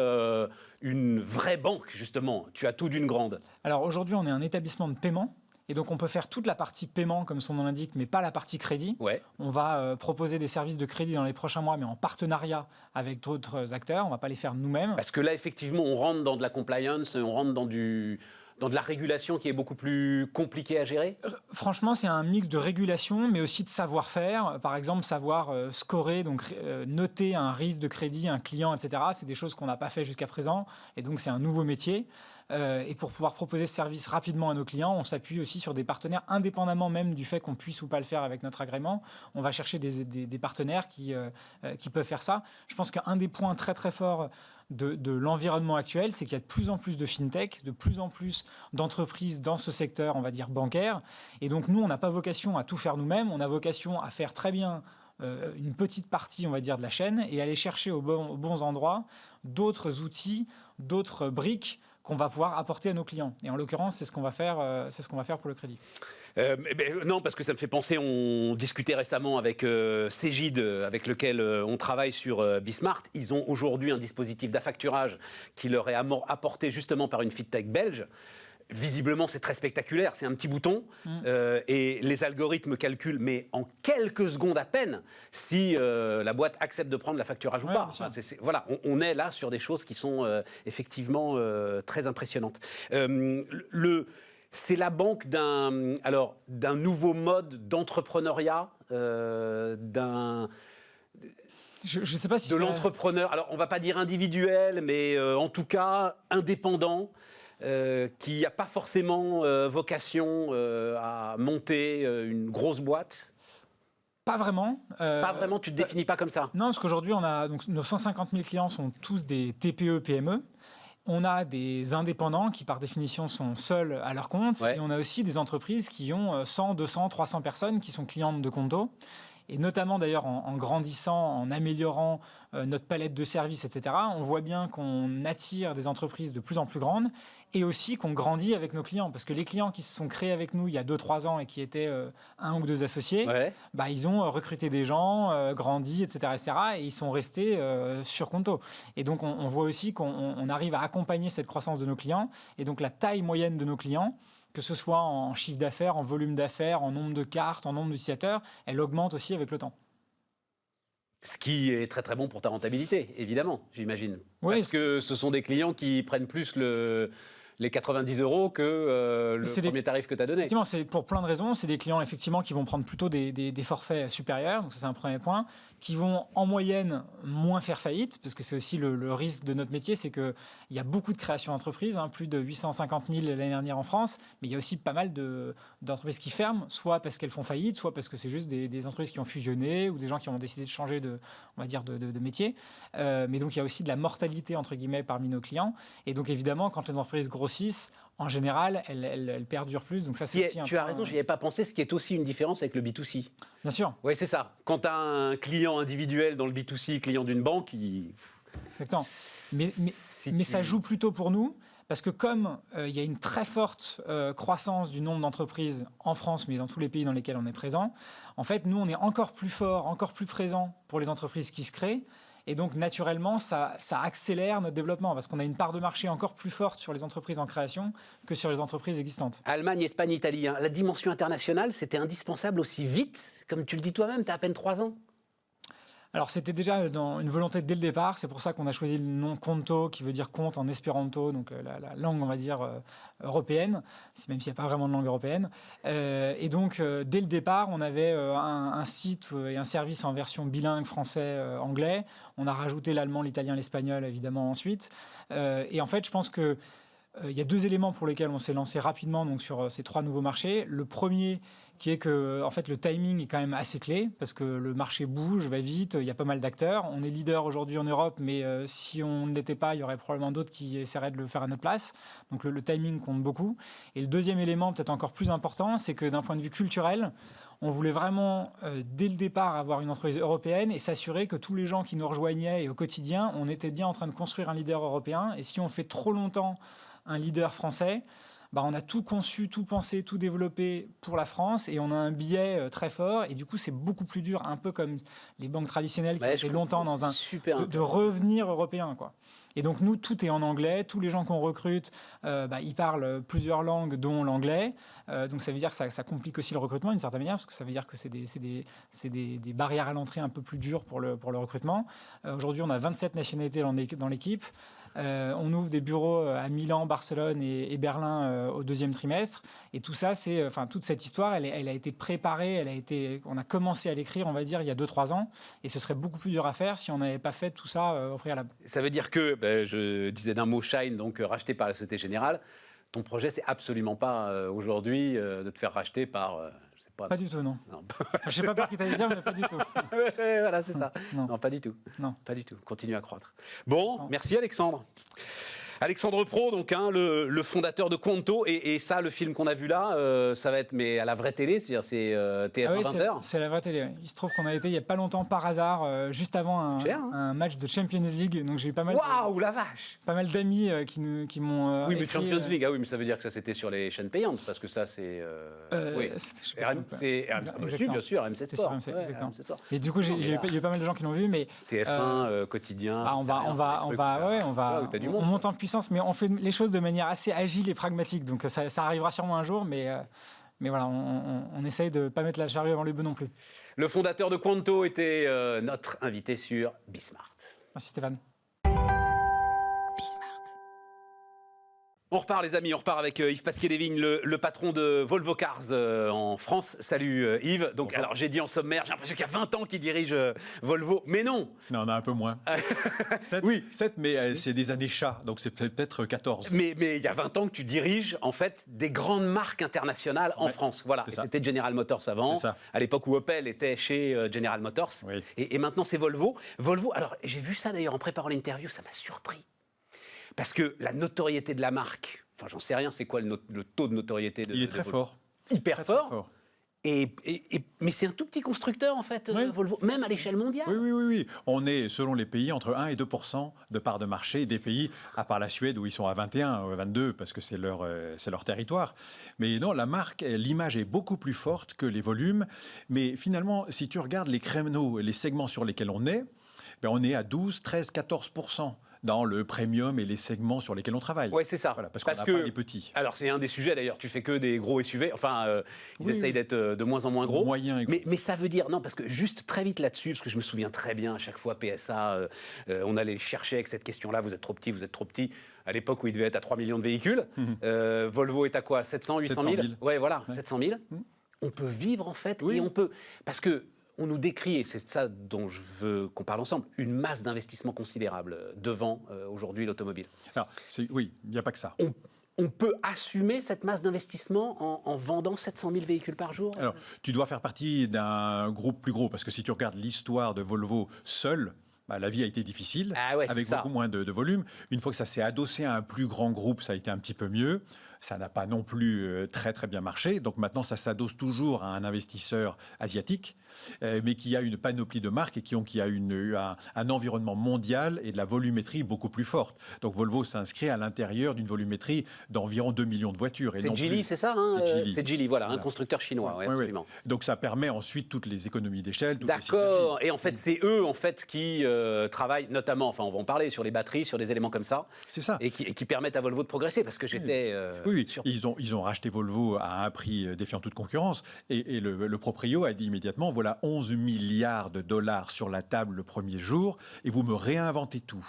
une vraie banque, justement? Tu as tout d'une grande. Alors, aujourd'hui, on est un établissement de paiement. Et donc, on peut faire toute la partie paiement, comme son nom l'indique, mais pas la partie crédit. Ouais. On va proposer des services de crédit dans les prochains mois, mais en partenariat avec d'autres acteurs. On ne va pas les faire nous-mêmes. Parce que là, effectivement, on rentre dans de la compliance, on rentre dans de la régulation qui est beaucoup plus compliquée à gérer? Franchement, c'est un mix de régulation, mais aussi de savoir-faire. Par exemple, savoir scorer, donc noter un risque de crédit, un client, etc. C'est des choses qu'on n'a pas fait jusqu'à présent. Et donc, c'est un nouveau métier. Et pour pouvoir proposer ce service rapidement à nos clients, on s'appuie aussi sur des partenaires, indépendamment même du fait qu'on puisse ou pas le faire avec notre agrément. On va chercher des partenaires qui peuvent faire ça. Je pense qu'un des points très très forts de l'environnement actuel, c'est qu'il y a de plus en plus de fintech, de plus en plus d'entreprises dans ce secteur, on va dire bancaire. Et donc nous, on n'a pas vocation à tout faire nous-mêmes, on a vocation à faire très bien une petite partie, on va dire, de la chaîne et aller chercher aux bons endroits d'autres outils, d'autres briques qu'on va pouvoir apporter à nos clients. Et en l'occurrence, c'est ce qu'on va faire pour le crédit. Non, parce que ça me fait penser, on discutait récemment avec Cegid, avec lequel on travaille sur Bismart. Ils ont aujourd'hui un dispositif d'affacturage qui leur est apporté justement par une fintech belge. Visiblement, c'est très spectaculaire, c'est un petit bouton et les algorithmes calculent, mais en quelques secondes à peine, si la boîte accepte de prendre l'affacturage ou pas. Enfin, voilà, on est là sur des choses qui sont effectivement très impressionnantes. C'est la banque d'un nouveau mode d'entrepreneuriat, Je sais pas si de l'entrepreneur. Alors, on va pas dire individuel, mais en tout cas indépendant. Qui n'a pas forcément vocation à monter une grosse boîte? Pas vraiment. Pas vraiment, tu ne te définis pas comme ça? Non, parce qu'aujourd'hui, nos 150 000 clients sont tous des TPE, PME. On a des indépendants qui, par définition, sont seuls à leur compte. Ouais. Et on a aussi des entreprises qui ont 100, 200, 300 personnes qui sont clientes de Quanto. Et notamment d'ailleurs en grandissant, en améliorant notre palette de services, etc., on voit bien qu'on attire des entreprises de plus en plus grandes et aussi qu'on grandit avec nos clients. Parce que les clients qui se sont créés avec nous il y a 2-3 ans et qui étaient 1 ou 2 associés, ils ont recruté des gens, grandi, etc., et ils sont restés sur Quanto. Et donc on voit aussi qu'on arrive à accompagner cette croissance de nos clients. Et donc la taille moyenne de nos clients, que ce soit en chiffre d'affaires, en volume d'affaires, en nombre de cartes, en nombre d'utilisateurs, elle augmente aussi avec le temps. Ce qui est très très bon pour ta rentabilité, évidemment, j'imagine. Oui, parce que ce sont des clients qui prennent plus les 90 € que le premier tarif que tu as donné. Effectivement, c'est pour plein de raisons. C'est des clients effectivement qui vont prendre plutôt des forfaits supérieurs, donc ça c'est un premier point, qui vont en moyenne moins faire faillite, parce que c'est aussi le risque de notre métier, c'est qu'il y a beaucoup de créations d'entreprises, plus de 850 000 l'année dernière en France, mais il y a aussi pas mal d'entreprises qui ferment, soit parce qu'elles font faillite, soit parce que c'est juste des entreprises qui ont fusionné ou des gens qui ont décidé de changer on va dire de métier. Mais donc il y a aussi de la mortalité entre guillemets parmi nos clients. Et donc évidemment, quand les entreprises grossissent, en général, elles perdurent plus. Donc ça, c'est aussi tu as raison, je n'y avais pas pensé, ce qui est aussi une différence avec le B2C. Bien sûr. Oui, c'est ça. Quand tu as un client individuel dans le B2C, client d'une banque, Exactement. Mais ça joue plutôt pour nous, parce que comme il y a une très forte croissance du nombre d'entreprises en France, mais dans tous les pays dans lesquels on est présent, en fait, nous, on est encore plus fort, encore plus présent pour les entreprises qui se créent. Et donc, naturellement, ça accélère notre développement parce qu'on a une part de marché encore plus forte sur les entreprises en création que sur les entreprises existantes. Allemagne, Espagne, Italie, la dimension internationale, c'était indispensable aussi vite. Comme tu le dis toi-même, tu as à peine 3 ans. Alors, c'était déjà dans une volonté dès le départ. C'est pour ça qu'on a choisi le nom Conto, qui veut dire compte en espéranto, donc la langue, on va dire, européenne, même s'il n'y a pas vraiment de langue européenne. Et donc, dès le départ, on avait un site et un service en version bilingue français-anglais. On a rajouté l'allemand, l'italien, l'espagnol, évidemment, ensuite. Et en fait, je pense que il y a 2 éléments pour lesquels on s'est lancé rapidement donc, sur ces 3 nouveaux marchés. Le premier, qui est que en fait, le timing est quand même assez clé, parce que le marché bouge, va vite, il y a pas mal d'acteurs. On est leader aujourd'hui en Europe, mais si on ne l'était pas, il y aurait probablement d'autres qui essaieraient de le faire à notre place. Donc le timing compte beaucoup. Et le deuxième élément, peut-être encore plus important, c'est que d'un point de vue culturel, on voulait vraiment, dès le départ, avoir une entreprise européenne et s'assurer que tous les gens qui nous rejoignaient et au quotidien, on était bien en train de construire un leader européen. Et si on fait trop longtemps un leader français, on a tout conçu, tout pensé, tout développé pour la France et on a un biais très fort. Et du coup, c'est beaucoup plus dur, un peu comme les banques traditionnelles qui ont fait longtemps dans de revenir européen, quoi. Et donc, nous, tout est en anglais. Tous les gens qu'on recrute, ils parlent plusieurs langues, dont l'anglais. Donc, ça veut dire que ça complique aussi le recrutement d'une certaine manière, parce que ça veut dire que c'est des barrières à l'entrée un peu plus dures pour le recrutement. Aujourd'hui, on a 27 nationalités dans l'équipe. On ouvre des bureaux à Milan, Barcelone et Berlin au 2e trimestre. Et tout ça, toute cette histoire, elle a été préparée, on a commencé à l'écrire, on va dire, il y a 2-3 ans. Et ce serait beaucoup plus dur à faire si on n'avait pas fait tout ça au préalable. Ça veut dire que, je disais d'un mot Shine, donc racheté par la Société Générale. Ton projet, c'est absolument pas aujourd'hui de te faire racheter par... Pas du tout, non. Je ne sais pas par qui t'allais dire, mais pas du tout. Voilà, c'est ça. Non, pas du tout. Non. Pas du tout. Continue à croître. Bon, merci Alexandre. Alexandre Pro, donc le fondateur de Conto, et ça, le film qu'on a vu là, ça va être mais à la vraie télé, c'est-à-dire c'est TF1 20h. C'est la vraie télé. Oui. Il se trouve qu'on a été il y a pas longtemps par hasard, juste avant un match de Champions League, donc j'ai eu pas mal. Waouh, la vache! Pas mal d'amis qui m'ont. Oui, mais Champions League, oui, mais ça veut dire que ça c'était sur les chaînes payantes, parce que ça c'est. Oui. C'est RMC, bien sûr, RMC Sport. Exactement. Et du coup, il y a eu pas mal de gens qui l'ont vu, mais. TF1 quotidien. On monte en puissance. Mais on fait les choses de manière assez agile et pragmatique. Donc ça arrivera sûrement un jour, mais voilà, on essaye de ne pas mettre la charrue avant les bœufs non plus. Le fondateur de Conto était notre invité sur Bismart. Merci Stéphane. On repart les amis, on repart avec Yves Pasquier-Lévigne, le patron de Volvo Cars en France. Salut Yves. Donc, bonjour. Alors j'ai dit en sommaire, j'ai l'impression qu'il y a 20 ans qu'il dirige Volvo, mais non. Non, on a un peu moins. 7, oui. 7, mais c'est des années chats, donc c'est peut-être 14. Mais il y a 20 ans que tu diriges en fait des grandes marques internationales en France. Voilà, c'était General Motors avant, à l'époque où Opel était chez General Motors. Oui. Et maintenant c'est Volvo. Volvo, alors j'ai vu ça d'ailleurs en préparant l'interview, ça m'a surpris. Parce que la notoriété de la marque, enfin j'en sais rien, c'est quoi le taux de notoriété de Il est très fort. Hyper fort. Mais c'est un tout petit constructeur en fait, Volvo, même à l'échelle mondiale. Oui. On est, selon les pays, entre 1 et 2% de part de marché des pays, à part la Suède où ils sont à 21, 22, parce que c'est leur territoire. Mais non, la marque, l'image est beaucoup plus forte que les volumes. Mais finalement, si tu regardes les créneaux, les segments sur lesquels on est à 12, 13, 14% dans le premium et les segments sur lesquels on travaille. Ouais, c'est ça. Voilà, parce qu'on n'a pas les petits. Alors, c'est un des sujets d'ailleurs. Tu fais que des gros SUV. Enfin, ils essayent d'être de moins en moins gros. Moyen et gros. Mais ça veut dire, non, parce que juste très vite là-dessus, parce que je me souviens très bien, à chaque fois, PSA, on allait chercher avec cette question-là, vous êtes trop petit, vous êtes trop petit. À l'époque où il devait être à 3 millions de véhicules, Volvo est à quoi, 700, 800 000 Ouais, voilà, 700 000. On peut vivre en fait, et on peut... Parce que on nous décrit, et c'est ça dont je veux qu'on parle ensemble, une masse d'investissement considérable devant aujourd'hui l'automobile. Alors, oui, il n'y a pas que ça. On peut assumer cette masse d'investissement en vendant 700 000 véhicules par jour? Alors, tu dois faire partie d'un groupe plus gros, parce que si tu regardes l'histoire de Volvo seul, la vie a été difficile, avec beaucoup moins de volume. Une fois que ça s'est adossé à un plus grand groupe, ça a été un petit peu mieux. Ça n'a pas non plus très très bien marché. Donc maintenant, ça s'adosse toujours à un investisseur asiatique, mais qui a une panoplie de marques et qui a un environnement mondial et de la volumétrie beaucoup plus forte. Donc Volvo s'inscrit à l'intérieur d'une volumétrie d'environ 2 millions de voitures. C'est Geely, c'est ça C'est Geely, voilà, un constructeur chinois. Ouais, absolument. Donc ça permet ensuite toutes les économies d'échelle. D'accord. Et en fait, c'est eux qui travaillent notamment, enfin on va en parler, sur les batteries, sur des éléments comme ça. C'est ça. Et qui permettent à Volvo de progresser, parce que j'étais... Oui, ils ont racheté Volvo à un prix défiant toute concurrence. Et le proprio a dit immédiatement, voilà 11 milliards de dollars sur la table le premier jour, et vous me réinventez tout.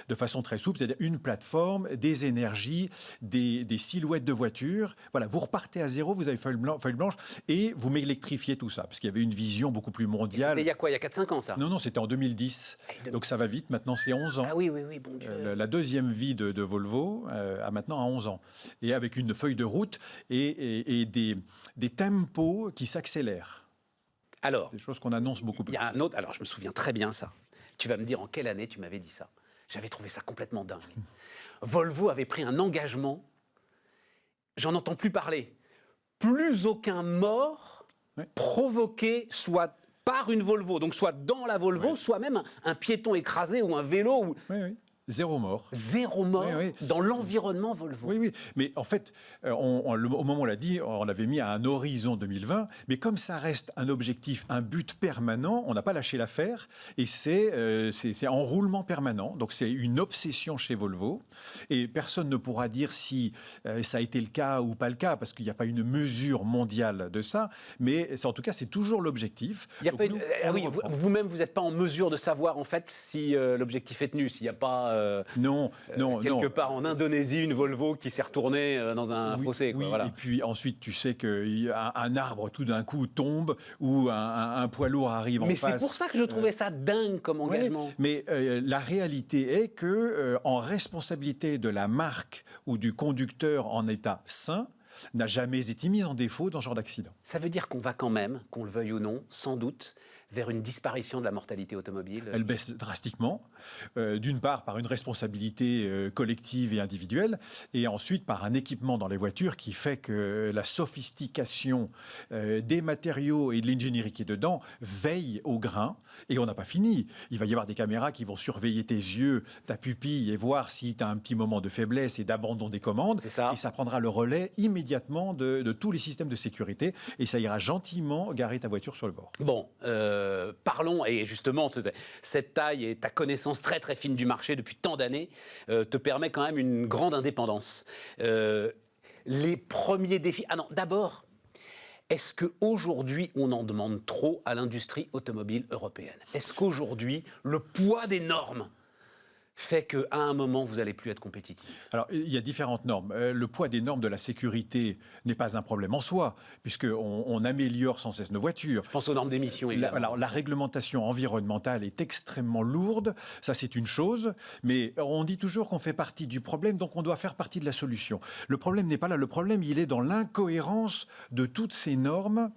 De façon très souple, c'est-à-dire une plateforme, des énergies, des silhouettes de voitures. Voilà, vous repartez à zéro, vous avez feuille blanche, et vous m'électrifiez tout ça, parce qu'il y avait une vision beaucoup plus mondiale. C'était il y a quoi, il y a 4-5 ans, ça? Non, c'était en 2010. Donc ça va vite, maintenant c'est 11 ans. Ah oui, bon Dieu. La deuxième vie de Volvo a maintenant à 11 ans. Et avec une feuille de route et des tempos qui s'accélèrent. Alors, des choses qu'on annonce beaucoup plus. Il y a un autre, alors je me souviens très bien ça. Tu vas me dire en quelle année tu m'avais dit ça. J'avais trouvé ça complètement dingue. Volvo avait pris un engagement, j'en entends plus parler. Plus aucun mort provoqué soit par une Volvo, donc soit dans la Volvo, soit même un piéton écrasé ou un vélo. Oui. Zéro mort. Zéro mort dans l'environnement Volvo. Oui. Mais en fait, au moment où on l'a dit, on l'avait mis à un horizon 2020. Mais comme ça reste un objectif, un but permanent, on n'a pas lâché l'affaire. Et c'est en roulement permanent. Donc c'est une obsession chez Volvo. Et personne ne pourra dire si ça a été le cas ou pas le cas, parce qu'il n'y a pas une mesure mondiale de ça. Mais en tout cas, c'est toujours l'objectif. Vous-même, vous n'êtes pas en mesure de savoir en fait si l'objectif est tenu, s'il n'y a pas... Non. Quelque part en Indonésie, une Volvo qui s'est retournée dans un fossé. Oui, voilà. Et puis ensuite, tu sais qu'un arbre tout d'un coup tombe ou un poids lourd arrive en face. Mais c'est pour ça que je trouvais ça dingue comme engagement. Mais la réalité est que en responsabilité de la marque ou du conducteur en état sain, n'a jamais été mise en défaut dans ce genre d'accident. Ça veut dire qu'on va quand même, qu'on le veuille ou non, sans doute, vers une disparition de la mortalité automobile? Elle baisse drastiquement, d'une part par une responsabilité collective et individuelle, et ensuite par un équipement dans les voitures qui fait que la sophistication des matériaux et de l'ingénierie qui est dedans veille au grain, et on n'a pas fini. Il va y avoir des caméras qui vont surveiller tes yeux, ta pupille, et voir si tu as un petit moment de faiblesse et d'abandon des commandes, et ça prendra le relais immédiatement de tous les systèmes de sécurité, et ça ira gentiment garer ta voiture sur le bord. Bon, parlons, et justement, cette taille et ta connaissance très très fine du marché depuis tant d'années te permet quand même une grande indépendance. Les premiers défis... Ah non, d'abord, est-ce qu'aujourd'hui, on en demande trop à l'industrie automobile européenne? Est-ce qu'aujourd'hui, le poids des normes fait qu'à un moment, vous n'allez plus être compétitif? Alors, il y a différentes normes. Le poids des normes de la sécurité n'est pas un problème en soi, puisqu'on améliore sans cesse nos voitures. Je pense aux normes d'émission, évidemment. Alors, la réglementation environnementale est extrêmement lourde, ça c'est une chose, mais on dit toujours qu'on fait partie du problème, donc on doit faire partie de la solution. Le problème n'est pas là, le problème il est dans l'incohérence de toutes ces normes.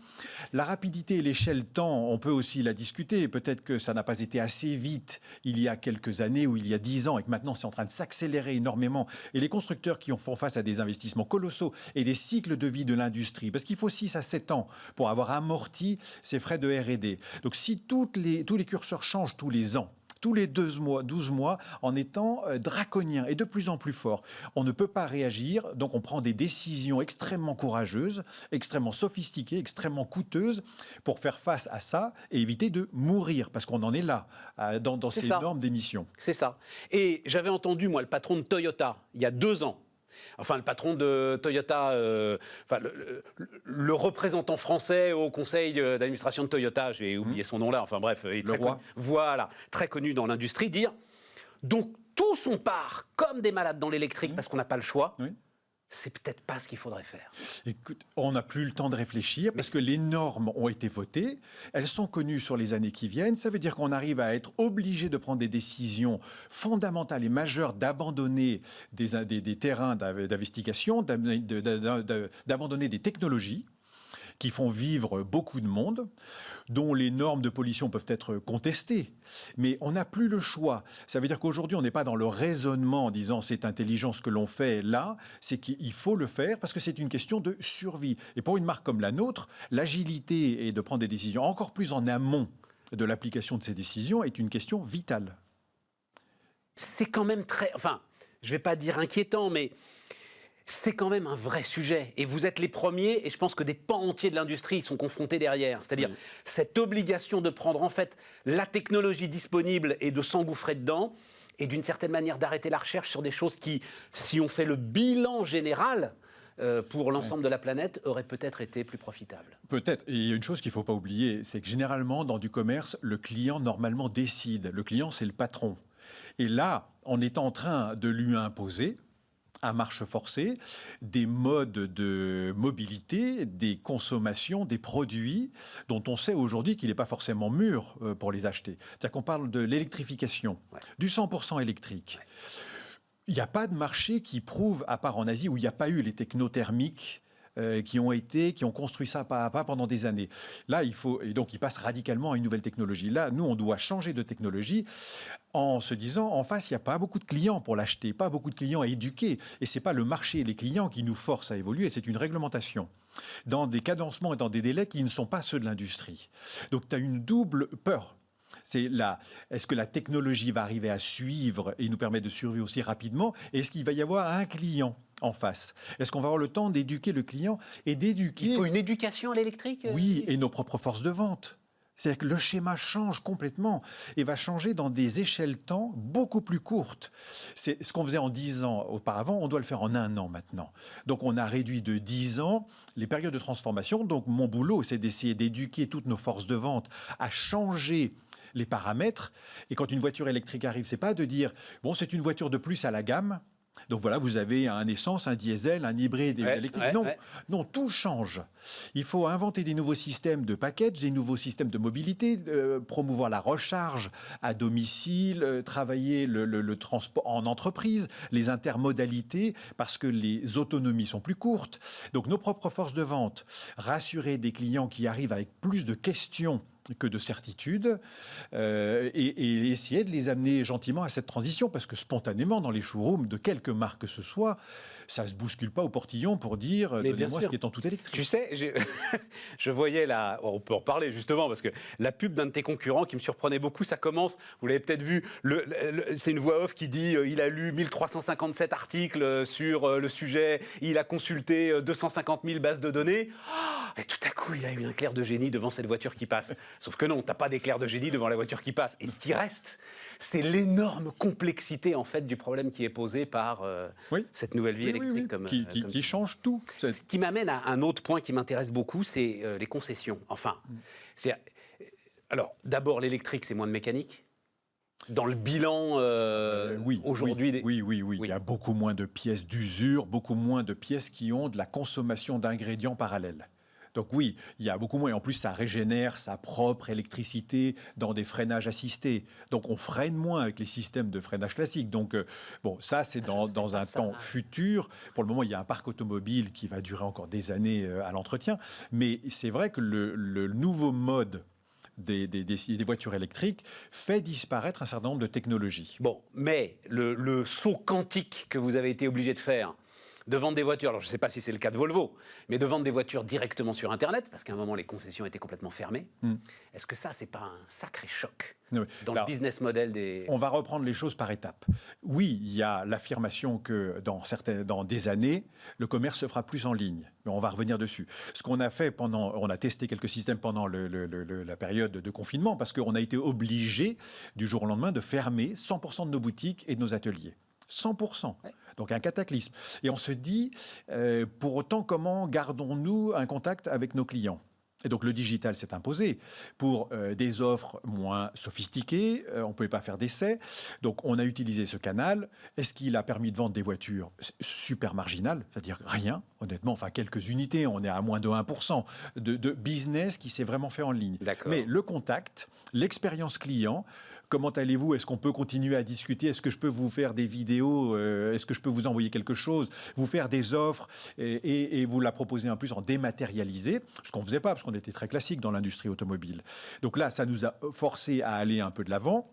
La rapidité et l'échelle temps, on peut aussi la discuter, peut-être que ça n'a pas été assez vite il y a quelques années ou il y a 10 ans et que maintenant c'est en train de s'accélérer énormément. Et les constructeurs qui font face à des investissements colossaux et des cycles de vie de l'industrie, parce qu'il faut 6 à 7 ans pour avoir amorti ces frais de R&D. Donc si tous les curseurs changent tous les ans, tous les 12 mois en étant draconien et de plus en plus fort. On ne peut pas réagir, donc on prend des décisions extrêmement courageuses, extrêmement sophistiquées, extrêmement coûteuses pour faire face à ça et éviter de mourir, parce qu'on en est là, dans ces normes d'émissions. C'est ça. Et j'avais entendu, moi, le patron de Toyota, il y a 2 ans, enfin le patron de Toyota, le représentant français au conseil d'administration de Toyota, j'ai oublié son nom là, enfin bref, il est très connu, voilà, très connu dans l'industrie, dire donc tous on part comme des malades dans l'électrique parce qu'on n'a pas le choix. Oui. C'est peut-être pas ce qu'il faudrait faire. Écoute, on n'a plus le temps de réfléchir parce que les normes ont été votées, elles sont connues sur les années qui viennent. Ça veut dire qu'on arrive à être obligé de prendre des décisions fondamentales et majeures, d'abandonner des terrains d'investigation, d'abandonner des technologies qui font vivre beaucoup de monde, dont les normes de pollution peuvent être contestées. Mais on n'a plus le choix. Ça veut dire qu'aujourd'hui, on n'est pas dans le raisonnement en disant c'est intelligent ce que l'on fait là, c'est qu'il faut le faire parce que c'est une question de survie. Et pour une marque comme la nôtre, l'agilité et de prendre des décisions encore plus en amont de l'application de ces décisions est une question vitale. C'est quand même très... Enfin, je ne vais pas dire inquiétant, mais... c'est quand même un vrai sujet. Et vous êtes les premiers, et je pense que des pans entiers de l'industrie sont confrontés derrière. C'est-à-dire cette obligation de prendre en fait la technologie disponible et de s'engouffrer dedans, et d'une certaine manière d'arrêter la recherche sur des choses qui, si on fait le bilan général pour l'ensemble de la planète, auraient peut-être été plus profitables. Peut-être. Et il y a une chose qu'il ne faut pas oublier, c'est que généralement, dans du commerce, le client normalement décide. Le client, c'est le patron. Et là, on est en train de lui imposer à marche forcée, des modes de mobilité, des consommations, des produits dont on sait aujourd'hui qu'il n'est pas forcément mûr pour les acheter. C'est-à-dire qu'on parle de l'électrification, du 100% électrique. Il n'y a pas de marché qui prouve, à part en Asie, où il n'y a pas eu les technothermiques qui ont construit ça pas à pas pendant des années. Là, et donc ils passent radicalement à une nouvelle technologie. Là, nous, on doit changer de technologie en se disant, en face, il n'y a pas beaucoup de clients pour l'acheter, pas beaucoup de clients à éduquer. Et ce n'est pas le marché et les clients qui nous forcent à évoluer, c'est une réglementation dans des cadencements et dans des délais qui ne sont pas ceux de l'industrie. Donc, tu as une double peur. C'est là, est-ce que la technologie va arriver à suivre et nous permettre de survivre aussi rapidement? Et est-ce qu'il va y avoir un client en face? Est-ce qu'on va avoir le temps d'éduquer le client et d'éduquer... Il faut une éducation à l'électrique? Oui, et nos propres forces de vente. C'est-à-dire que le schéma change complètement et va changer dans des échelles temps beaucoup plus courtes. C'est ce qu'on faisait en 10 ans auparavant, on doit le faire en 1 an maintenant. Donc on a réduit de 10 ans les périodes de transformation. Donc mon boulot, c'est d'essayer d'éduquer toutes nos forces de vente à changer les paramètres. Et quand une voiture électrique arrive, c'est pas de dire bon, c'est une voiture de plus à la gamme. Donc voilà, vous avez un essence, un diesel, un hybride électrique. Non, tout change. Il faut inventer des nouveaux systèmes de package, des nouveaux systèmes de mobilité, promouvoir la recharge à domicile, travailler le transport en entreprise, les intermodalités, parce que les autonomies sont plus courtes. Donc nos propres forces de vente, rassurer des clients qui arrivent avec plus de questions que de certitude, et essayer de les amener gentiment à cette transition, parce que spontanément, dans les showrooms de quelque marque que ce soit, ça ne se bouscule pas au portillon pour dire « donnez-moi ce qui est en tout électrique ». Tu sais, je voyais on peut en parler justement, parce que la pub d'un de tes concurrents qui me surprenait beaucoup, ça commence, vous l'avez peut-être vu, c'est une voix off qui dit il a lu 1357 articles sur le sujet, il a consulté 250 000 bases de données, et tout à coup, il a eu un éclair de génie devant cette voiture qui passe. Sauf que non, tu n'as pas d'éclair de génie devant la voiture qui passe. Et ce qui reste, c'est l'énorme complexité en fait, du problème qui est posé par cette nouvelle vie électrique. Qui change tout. Ce qui m'amène à un autre point qui m'intéresse beaucoup, c'est les concessions. Enfin, alors, d'abord, l'électrique, c'est moins de mécanique. Dans le bilan aujourd'hui... Oui. Il y a beaucoup moins de pièces d'usure, beaucoup moins de pièces qui ont de la consommation d'ingrédients parallèles. Donc oui, il y a beaucoup moins. Et en plus, ça régénère sa propre électricité dans des freinages assistés. Donc on freine moins avec les systèmes de freinage classiques. Donc ça, c'est dans un temps futur. Pour le moment, il y a un parc automobile qui va durer encore des années à l'entretien. Mais c'est vrai que le nouveau mode des voitures électriques fait disparaître un certain nombre de technologies. Bon, mais le saut quantique que vous avez été obligé de faire de vendre des voitures, alors je ne sais pas si c'est le cas de Volvo, mais de vendre des voitures directement sur Internet, parce qu'à un moment, les concessions étaient complètement fermées. Est-ce que ça, c'est pas un sacré choc dans le business model des... On va reprendre les choses par étapes. Oui, il y a l'affirmation que dans des années, le commerce se fera plus en ligne. Mais on va revenir dessus. Ce qu'on a fait on a testé quelques systèmes pendant la période de confinement, parce qu'on a été obligé, du jour au lendemain, de fermer 100% de nos boutiques et de nos ateliers. 100%. Ouais. Donc un cataclysme. Et on se dit, pour autant, comment gardons-nous un contact avec nos clients ? Et donc le digital s'est imposé pour des offres moins sophistiquées. On ne pouvait pas faire d'essais. Donc on a utilisé ce canal. Est-ce qu'il a permis de vendre des voitures super marginales, c'est-à-dire rien, honnêtement, enfin quelques unités, on est à moins de 1% de business qui s'est vraiment fait en ligne. Mais le contact, l'expérience client, comment allez-vous? Est-ce qu'on peut continuer à discuter? Est-ce que je peux vous faire des vidéos? Est-ce que je peux vous envoyer quelque chose? Vous faire des offres et vous la proposer en plus en dématérialisé, ce qu'on ne faisait pas, parce qu'on était très classique dans l'industrie automobile. Donc là, ça nous a forcé à aller un peu de l'avant.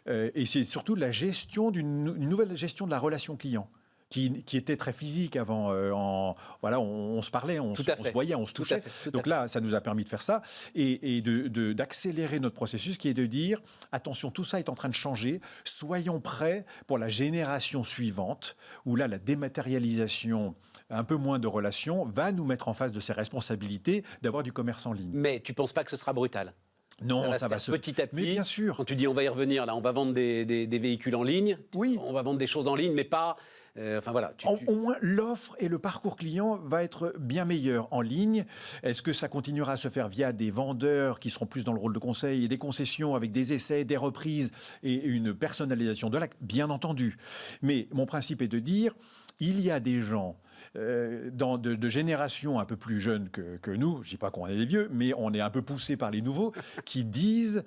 Et c'est surtout la gestion une nouvelle gestion de la relation client. Qui était très physique avant. On se parlait, on se voyait, on se touchait. Donc là, ça nous a permis de faire ça et d'accélérer notre processus, qui est de dire, attention, tout ça est en train de changer, soyons prêts pour la génération suivante, où là, la dématérialisation, un peu moins de relations, va nous mettre en face de ces responsabilités d'avoir du commerce en ligne. Mais tu ne penses pas que ce sera brutal? Non, ça va se petit à petit. Mais bien sûr. Quand tu dis on va y revenir, là, on va vendre des véhicules en ligne. Oui. On va vendre des choses en ligne, mais pas. Au moins, l'offre et le parcours client va être bien meilleur en ligne. Est-ce que ça continuera à se faire via des vendeurs qui seront plus dans le rôle de conseil et des concessions avec des essais, des reprises et une personnalisation de l'acte? Bien entendu. Mais mon principe est de dire, il y a des gens de générations un peu plus jeunes que nous, je ne dis pas qu'on est des vieux, mais on est un peu poussés par les nouveaux, qui disent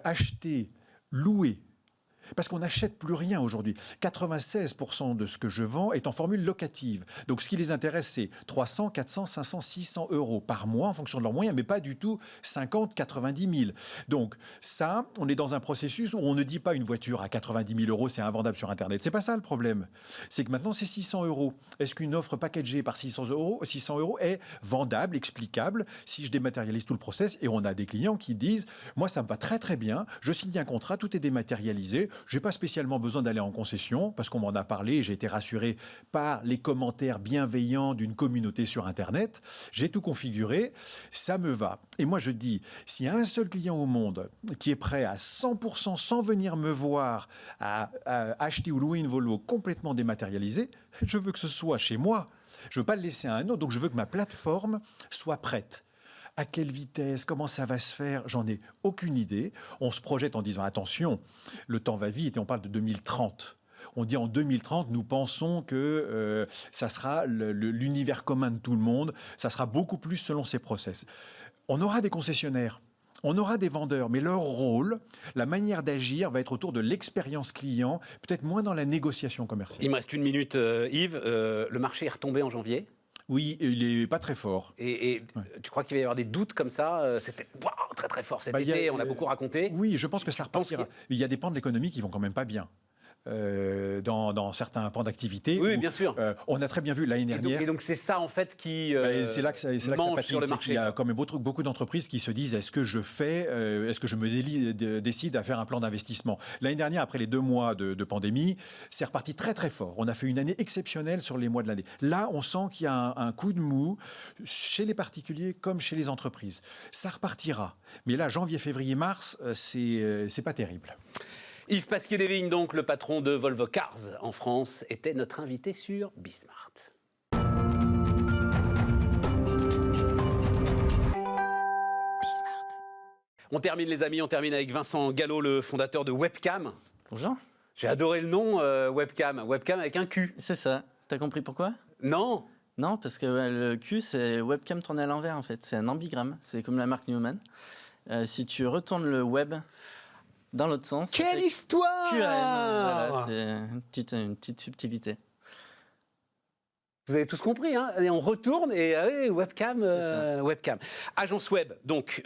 acheter, louer. Parce qu'on n'achète plus rien aujourd'hui. 96% de ce que je vends est en formule locative. Donc ce qui les intéresse, c'est 300, 400, 500, 600 euros par mois en fonction de leurs moyens, mais pas du tout 50, 90 000. Donc ça, on est dans un processus où on ne dit pas une voiture à 90 000 euros, c'est invendable sur Internet. C'est pas ça le problème. C'est que maintenant, c'est 600 euros. Est-ce qu'une offre packagée par 600 euros est vendable, explicable, si je dématérialise tout le process? Et on a des clients qui disent, moi, ça me va très très bien, je signe un contrat, tout est dématérialisé, je n'ai pas spécialement besoin d'aller en concession, parce qu'on m'en a parlé, j'ai été rassuré par les commentaires bienveillants d'une communauté sur Internet. J'ai tout configuré, ça me va. Et moi, je dis, s'il y a un seul client au monde qui est prêt à 100%, sans venir me voir, à acheter ou louer une Volvo complètement dématérialisée, je veux que ce soit chez moi. Je ne veux pas le laisser à un autre, donc je veux que ma plateforme soit prête. À quelle vitesse? Comment ça va se faire? J'en ai aucune idée. On se projette en disant, attention, le temps va vite et on parle de 2030. On dit en 2030, nous pensons que ça sera l'univers commun de tout le monde. Ça sera beaucoup plus selon ces process. On aura des concessionnaires. On aura des vendeurs, mais leur rôle, la manière d'agir va être autour de l'expérience client, peut-être moins dans la négociation commerciale. Il me reste une minute, Yves. Le marché est retombé en janvier. Oui, il n'est pas très fort. Et tu crois qu'il va y avoir des doutes comme ça? C'était très très fort cet été, on l'a beaucoup raconté. Oui, je pense que ça repartira. Il y a des pans de l'économie qui vont quand même pas bien. Dans certains pans d'activité. Oui, bien sûr. On a très bien vu l'année dernière. Et donc c'est ça en fait qui c'est là que ça mange sur le marché. Il y a quand même beaucoup d'entreprises qui se disent, est-ce que je me décide à faire un plan d'investissement? L'année dernière, après les 2 mois de pandémie, c'est reparti très très fort. On a fait une année exceptionnelle sur les mois de l'année. Là, on sent qu'il y a un coup de mou chez les particuliers comme chez les entreprises. Ça repartira. Mais là, janvier, février, mars, c'est pas terrible. Yves Pasquier-Desvignes, donc le patron de Volvo Cars en France, était notre invité sur Bismart. On termine les amis, on termine avec Vincent Gallo, le fondateur de Webcam. Bonjour. J'ai adoré le nom Webcam, Webcam avec un Q. C'est ça. T'as compris pourquoi? Non. Non, parce que le Q, c'est webcam tourné à l'envers en fait. C'est un ambigramme, c'est comme la marque Newman. Si tu retournes le web dans l'autre sens... Quelle histoire! QAM, voilà, c'est une petite subtilité. Vous avez tous compris, hein? Et on retourne et Webcam. Agence web, donc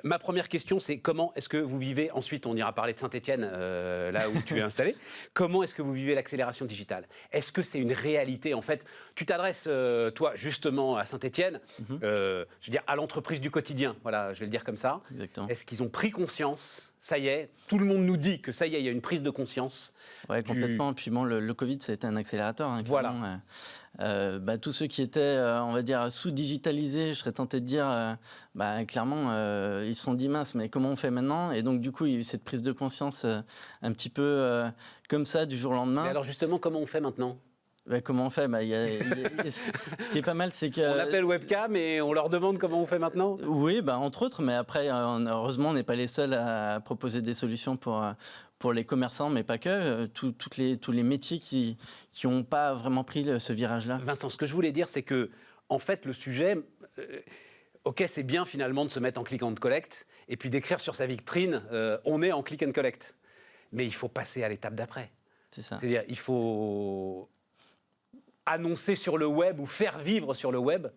ma première question, c'est comment est-ce que vous vivez, ensuite on ira parler de Saint-Etienne, là où tu es installé, comment est-ce que vous vivez l'accélération digitale? Est-ce que c'est une réalité? En fait, tu t'adresses, toi, justement, à Saint-Etienne, je veux dire, à l'entreprise du quotidien, voilà, je vais le dire comme ça. Exactement. Est-ce qu'ils ont pris conscience? Ça y est, tout le monde nous dit que ça y est, il y a une prise de conscience. Ouais, complètement. Puis bon, le Covid, ça a été un accélérateur. Hein, voilà. Tous ceux qui étaient, on va dire, sous-digitalisés, je serais tenté de dire, clairement, ils se sont dit, mince, mais comment on fait maintenant? Et donc, du coup, il y a eu cette prise de conscience un petit peu comme ça, du jour au lendemain. Et alors, justement, comment on fait maintenant? Comment on fait? Ce qui est pas mal, c'est que... On appelle webcam et on leur demande comment on fait maintenant? Oui, entre autres, mais après, heureusement, on n'est pas les seuls à proposer des solutions pour les commerçants, mais pas que, tous les métiers qui n'ont pas vraiment pris ce virage-là. Vincent, ce que je voulais dire, c'est que, en fait, le sujet... Ok, c'est bien finalement de se mettre en click and collect et puis d'écrire sur sa vitrine on est en click and collect. Mais il faut passer à l'étape d'après. C'est ça. C'est-à-dire, il faut annoncer sur le web ou faire vivre sur le web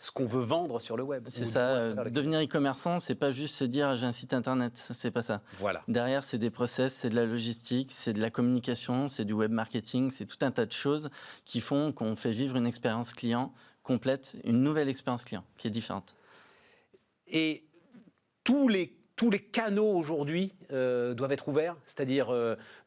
ce qu'on veut vendre sur le web. C'est ça. Devenir e-commerçant, c'est pas juste se dire j'ai un site internet. C'est pas ça. Voilà. Derrière, c'est des process, c'est de la logistique, c'est de la communication, c'est du web marketing, c'est tout un tas de choses qui font qu'on fait vivre une expérience client complète, une nouvelle expérience client qui est différente. Et tous les canaux aujourd'hui doivent être ouverts, c'est-à-dire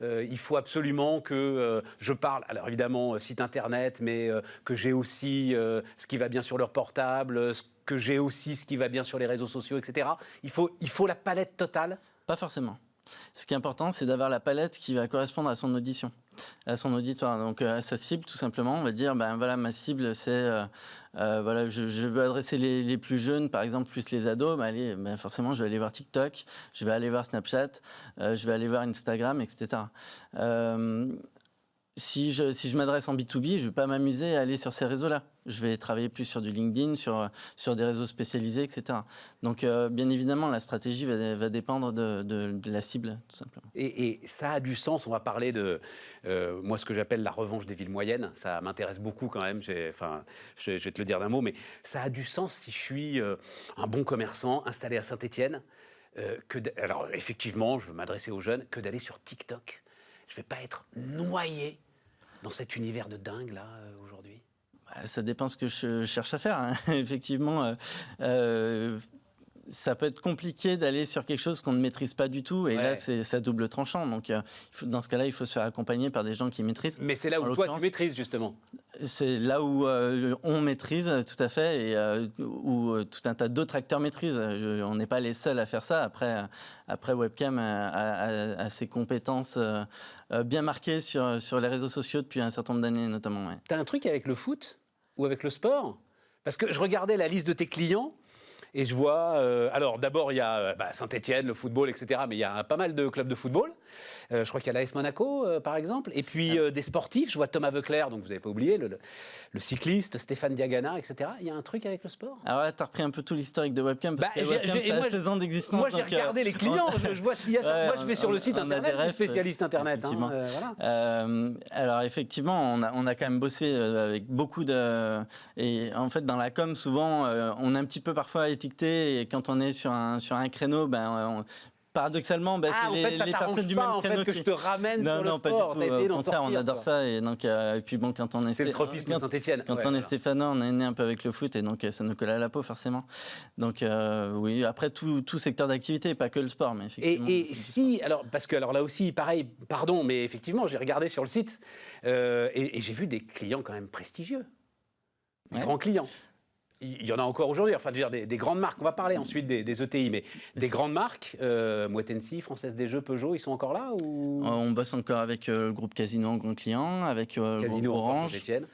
il faut absolument que je parle, alors évidemment site internet, mais que j'ai aussi ce qui va bien sur leur portable, que j'ai aussi ce qui va bien sur les réseaux sociaux, etc. Il faut la palette totale? Pas forcément. Ce qui est important, c'est d'avoir la palette qui va correspondre à son audition, à son auditoire, donc à sa cible tout simplement. On va dire, voilà, ma cible, c'est, voilà, je veux adresser les plus jeunes, par exemple, plus les ados. Forcément, je vais aller voir TikTok, je vais aller voir Snapchat, je vais aller voir Instagram, etc. Si je m'adresse en B2B, je ne vais pas m'amuser à aller sur ces réseaux-là. Je vais travailler plus sur du LinkedIn, sur des réseaux spécialisés, etc. Donc, bien évidemment, la stratégie va dépendre de la cible, tout simplement. Et ça a du sens. On va parler de, moi, ce que j'appelle la revanche des villes moyennes. Ça m'intéresse beaucoup quand même. Je vais te le dire d'un mot, mais ça a du sens si je suis un bon commerçant installé à Saint-Etienne. Alors, effectivement, je veux m'adresser aux jeunes, que d'aller sur TikTok. Je ne vais pas être noyé dans cet univers de dingue, là, aujourd'hui. Ça dépend ce que je cherche à faire. Hein. Effectivement, ça peut être compliqué d'aller sur quelque chose qu'on ne maîtrise pas du tout. Et là, c'est à double tranchant. Donc, dans ce cas-là, il faut se faire accompagner par des gens qui maîtrisent. Mais c'est là où toi, tu maîtrises, justement. C'est là où on maîtrise, tout à fait, et où tout un tas d'autres acteurs maîtrisent. On n'est pas les seuls à faire ça. Après Webcam a ses compétences bien marquées sur les réseaux sociaux depuis un certain nombre d'années, notamment. Ouais. Tu as un truc avec le foot ou avec le sport? Parce que je regardais la liste de tes clients. Et je vois, alors d'abord il y a Saint-Etienne, le football, etc. Mais il y a pas mal de clubs de football. Je crois qu'il y a l'AS Monaco, par exemple. Et puis des sportifs, je vois Thomas Voeckler, donc vous n'avez pas oublié, le cycliste, Stéphane Diagana, etc. Il y a un truc avec le sport? Alors là, tu as repris un peu tout l'historique de Webcam, parce que Webcam, ça a 16 ans d'existence. Moi, j'ai regardé les clients, je vois s'il y a ça. Moi, je vais sur le site internet du spécialiste internet. Alors effectivement, on a quand même bossé avec beaucoup de... Et en fait, dans la com, souvent, on est un petit peu parfois étiqueté, et quand on est sur un créneau, paradoxalement, c'est les personnes du même créneau que je te ramène sur le sport. Non, pas du tout. Au contraire, on adore ça. Et donc, puis bon, quand on est... C'est le tropisme de Saint-Etienne. Quand on est stéphanois, on est né un peu avec le foot, et donc ça nous colle à la peau, forcément. Donc oui, après, tout secteur d'activité, pas que le sport, mais effectivement... Et si, parce que là aussi, pareil, pardon, mais effectivement, j'ai regardé sur le site, et j'ai vu des clients quand même prestigieux. Des grands clients. Il y en a encore aujourd'hui, enfin, je veux dire, des grandes marques. On va parler ensuite des ETI, mais des grandes marques, Moët Hennessy, Française des Jeux, Peugeot, ils sont encore là ou... On bosse encore avec le groupe Casino en grand client, avec le groupe Orange. Saint-Etienne.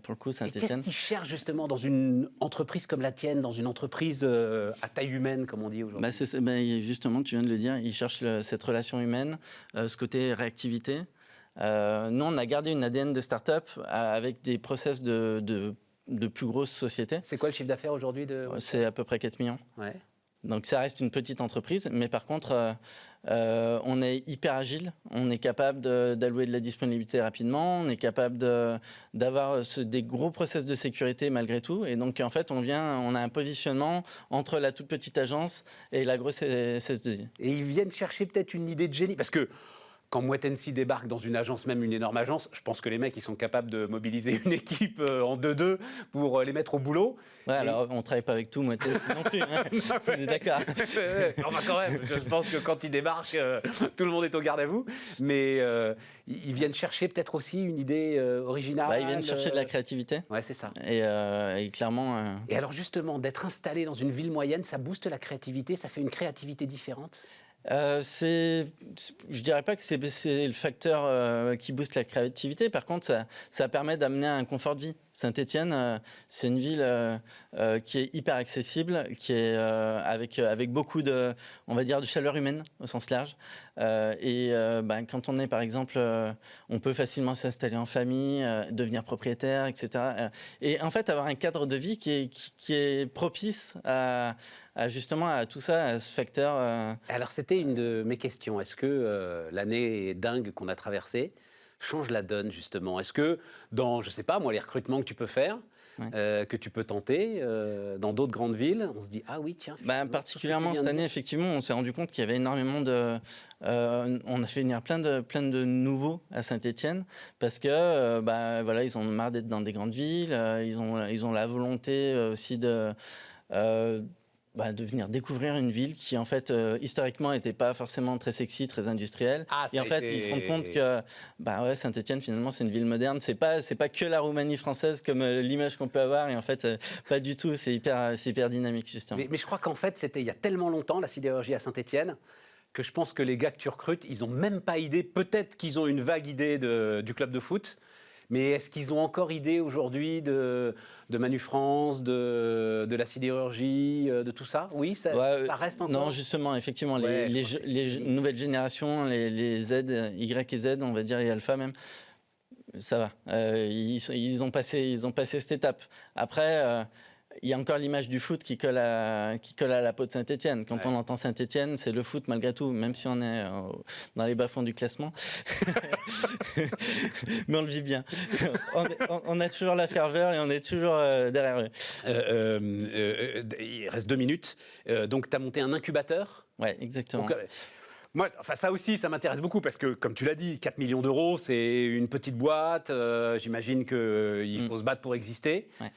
Pour le coup, Saint-Etienne. Qu'est-ce qu'ils cherchent justement dans une entreprise comme la tienne, dans une entreprise à taille humaine, comme on dit aujourd'hui? Justement, tu viens de le dire, ils cherchent cette relation humaine, ce côté réactivité. Nous, on a gardé une ADN de start-up avec des process de plus grosses sociétés. C'est quoi le chiffre d'affaires aujourd'hui C'est à peu près 4 millions. Ouais. Donc ça reste une petite entreprise, mais par contre, on est hyper agile, on est capable d'allouer de la disponibilité rapidement, on est capable d'avoir des gros process de sécurité malgré tout. Et donc en fait, on a un positionnement entre la toute petite agence et la grosse SS2I. Et ils viennent chercher peut-être une idée de génie, parce que quand Moët Hennessy débarque dans une agence, même une énorme agence, je pense que les mecs, ils sont capables de mobiliser une équipe en 2-2 pour les mettre au boulot. Ouais, alors on ne travaille pas avec tout, Moët Hennessy non plus. Hein. On est d'accord. Enfin, quand même, je pense que quand ils débarquent, tout le monde est au garde à vous. Mais ils viennent chercher peut-être aussi une idée originale. Ils viennent chercher de la créativité. Ouais, c'est ça. Et clairement. Et alors justement, d'être installé dans une ville moyenne, ça booste la créativité, ça fait une créativité différente. Je dirais pas que c'est le facteur qui booste la créativité. Par contre, ça permet d'amener un confort de vie. Saint-Étienne, c'est une ville qui est hyper accessible, qui est avec beaucoup de, on va dire, de chaleur humaine au sens large. Quand on est, par exemple, on peut facilement s'installer en famille, devenir propriétaire, etc. Et en fait, avoir un cadre de vie qui est propice justement à tout ça, à ce facteur. Alors, c'était une de mes questions. Est-ce que l'année dingue qu'on a traversée change la donne, justement? Est-ce que dans, je ne sais pas, moi, les recrutements que tu peux faire, que tu peux tenter dans d'autres grandes villes, on se dit, ah oui, tiens. Particulièrement cette année, effectivement, on s'est rendu compte qu'il y avait énormément de... on a fait venir plein de nouveaux à Saint-Étienne parce que voilà, ils ont marre d'être dans des grandes villes, ils ont la volonté aussi de venir découvrir une ville qui, en fait, historiquement, n'était pas forcément très sexy, très industrielle. Et en fait, ils se rendent compte que Saint-Étienne, finalement, c'est une ville moderne. C'est pas que la Roumanie française comme l'image qu'on peut avoir. Et en fait, pas du tout. C'est hyper dynamique, justement. Mais je crois qu'en fait, c'était il y a tellement longtemps, la sidérurgie à Saint-Étienne, que je pense que les gars que tu recrutes, ils n'ont même pas idée. Peut-être qu'ils ont une vague idée du club de foot. Mais est-ce qu'ils ont encore idée aujourd'hui de Manu France, de la sidérurgie, de tout ça? Oui, ça reste encore. Non, justement, effectivement, les nouvelles générations, les Z, Y et Z, on va dire, et Alpha même, ça va. Ils ont passé cette étape. Après. Il y a encore l'image du foot qui colle à la peau de Saint-Étienne. Quand on entend Saint-Étienne, c'est le foot malgré tout, même si on est dans les bas-fonds du classement. Mais on le vit bien. On a toujours la ferveur et on est toujours derrière eux. Il reste 2 minutes. Donc, tu as monté un incubateur. Oui, exactement. Donc, moi, ça aussi, ça m'intéresse beaucoup parce que, comme tu l'as dit, 4 millions d'euros, c'est une petite boîte. J'imagine qu'il faut se battre pour exister. Ouais.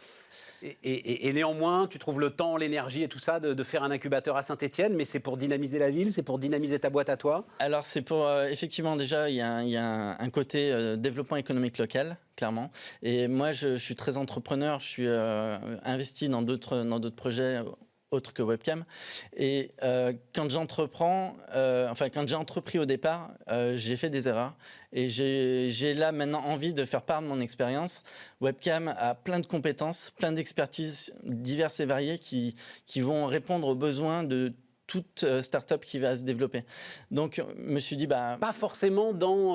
Et néanmoins, tu trouves le temps, l'énergie et tout ça de faire un incubateur à Saint-Étienne, mais c'est pour dynamiser la ville, c'est pour dynamiser ta boîte à toi? Alors, c'est pour... effectivement, déjà, il y a un côté développement économique local, clairement. Et moi, je suis très entrepreneur, je suis investi dans d'autres projets autre que Webcam. Et quand j'entreprends, quand j'ai entrepris au départ, j'ai fait des erreurs. Et j'ai là maintenant envie de faire part de mon expérience. Webcam a plein de compétences, plein d'expertises diverses et variées qui vont répondre aux besoins de toute start-up qui va se développer. Donc, je me suis dit... Pas forcément dans...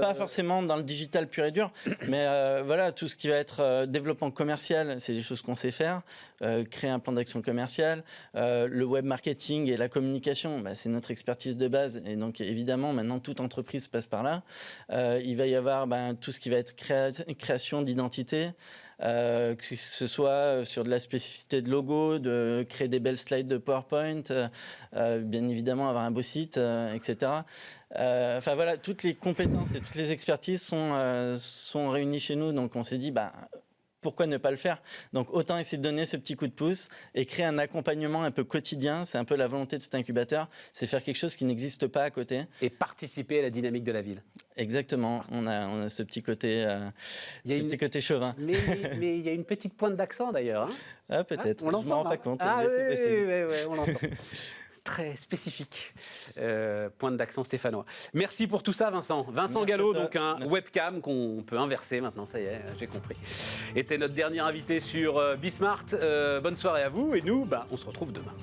Pas forcément dans le digital pur et dur, mais voilà, tout ce qui va être développement commercial, c'est des choses qu'on sait faire. Créer un plan d'action commercial. Le web marketing et la communication, c'est notre expertise de base. Et donc, évidemment, maintenant, toute entreprise passe par là. Il va y avoir tout ce qui va être création d'identité. Que ce soit sur de la spécificité de logo, de créer des belles slides de PowerPoint, bien évidemment avoir un beau site, etc. Voilà, toutes les compétences et toutes les expertises sont réunies chez nous. Donc on s'est dit, pourquoi ne pas le faire? Donc autant essayer de donner ce petit coup de pouce et créer un accompagnement un peu quotidien. C'est un peu la volonté de cet incubateur, c'est faire quelque chose qui n'existe pas à côté. Et participer à la dynamique de la ville. Exactement, on a ce petit côté, petit côté chauvin. Mais il y a une petite pointe d'accent d'ailleurs. Hein? Ah peut-être, je ne m'en rends pas compte. Ah oui, on l'entend. Très spécifique, pointe d'accent stéphanois. Merci pour tout ça, Vincent. Vincent Gallo, donc un webcam qu'on peut inverser maintenant, ça y est, j'ai compris. Était notre dernier invité sur Bismart. Bonne soirée à vous et nous, on se retrouve demain.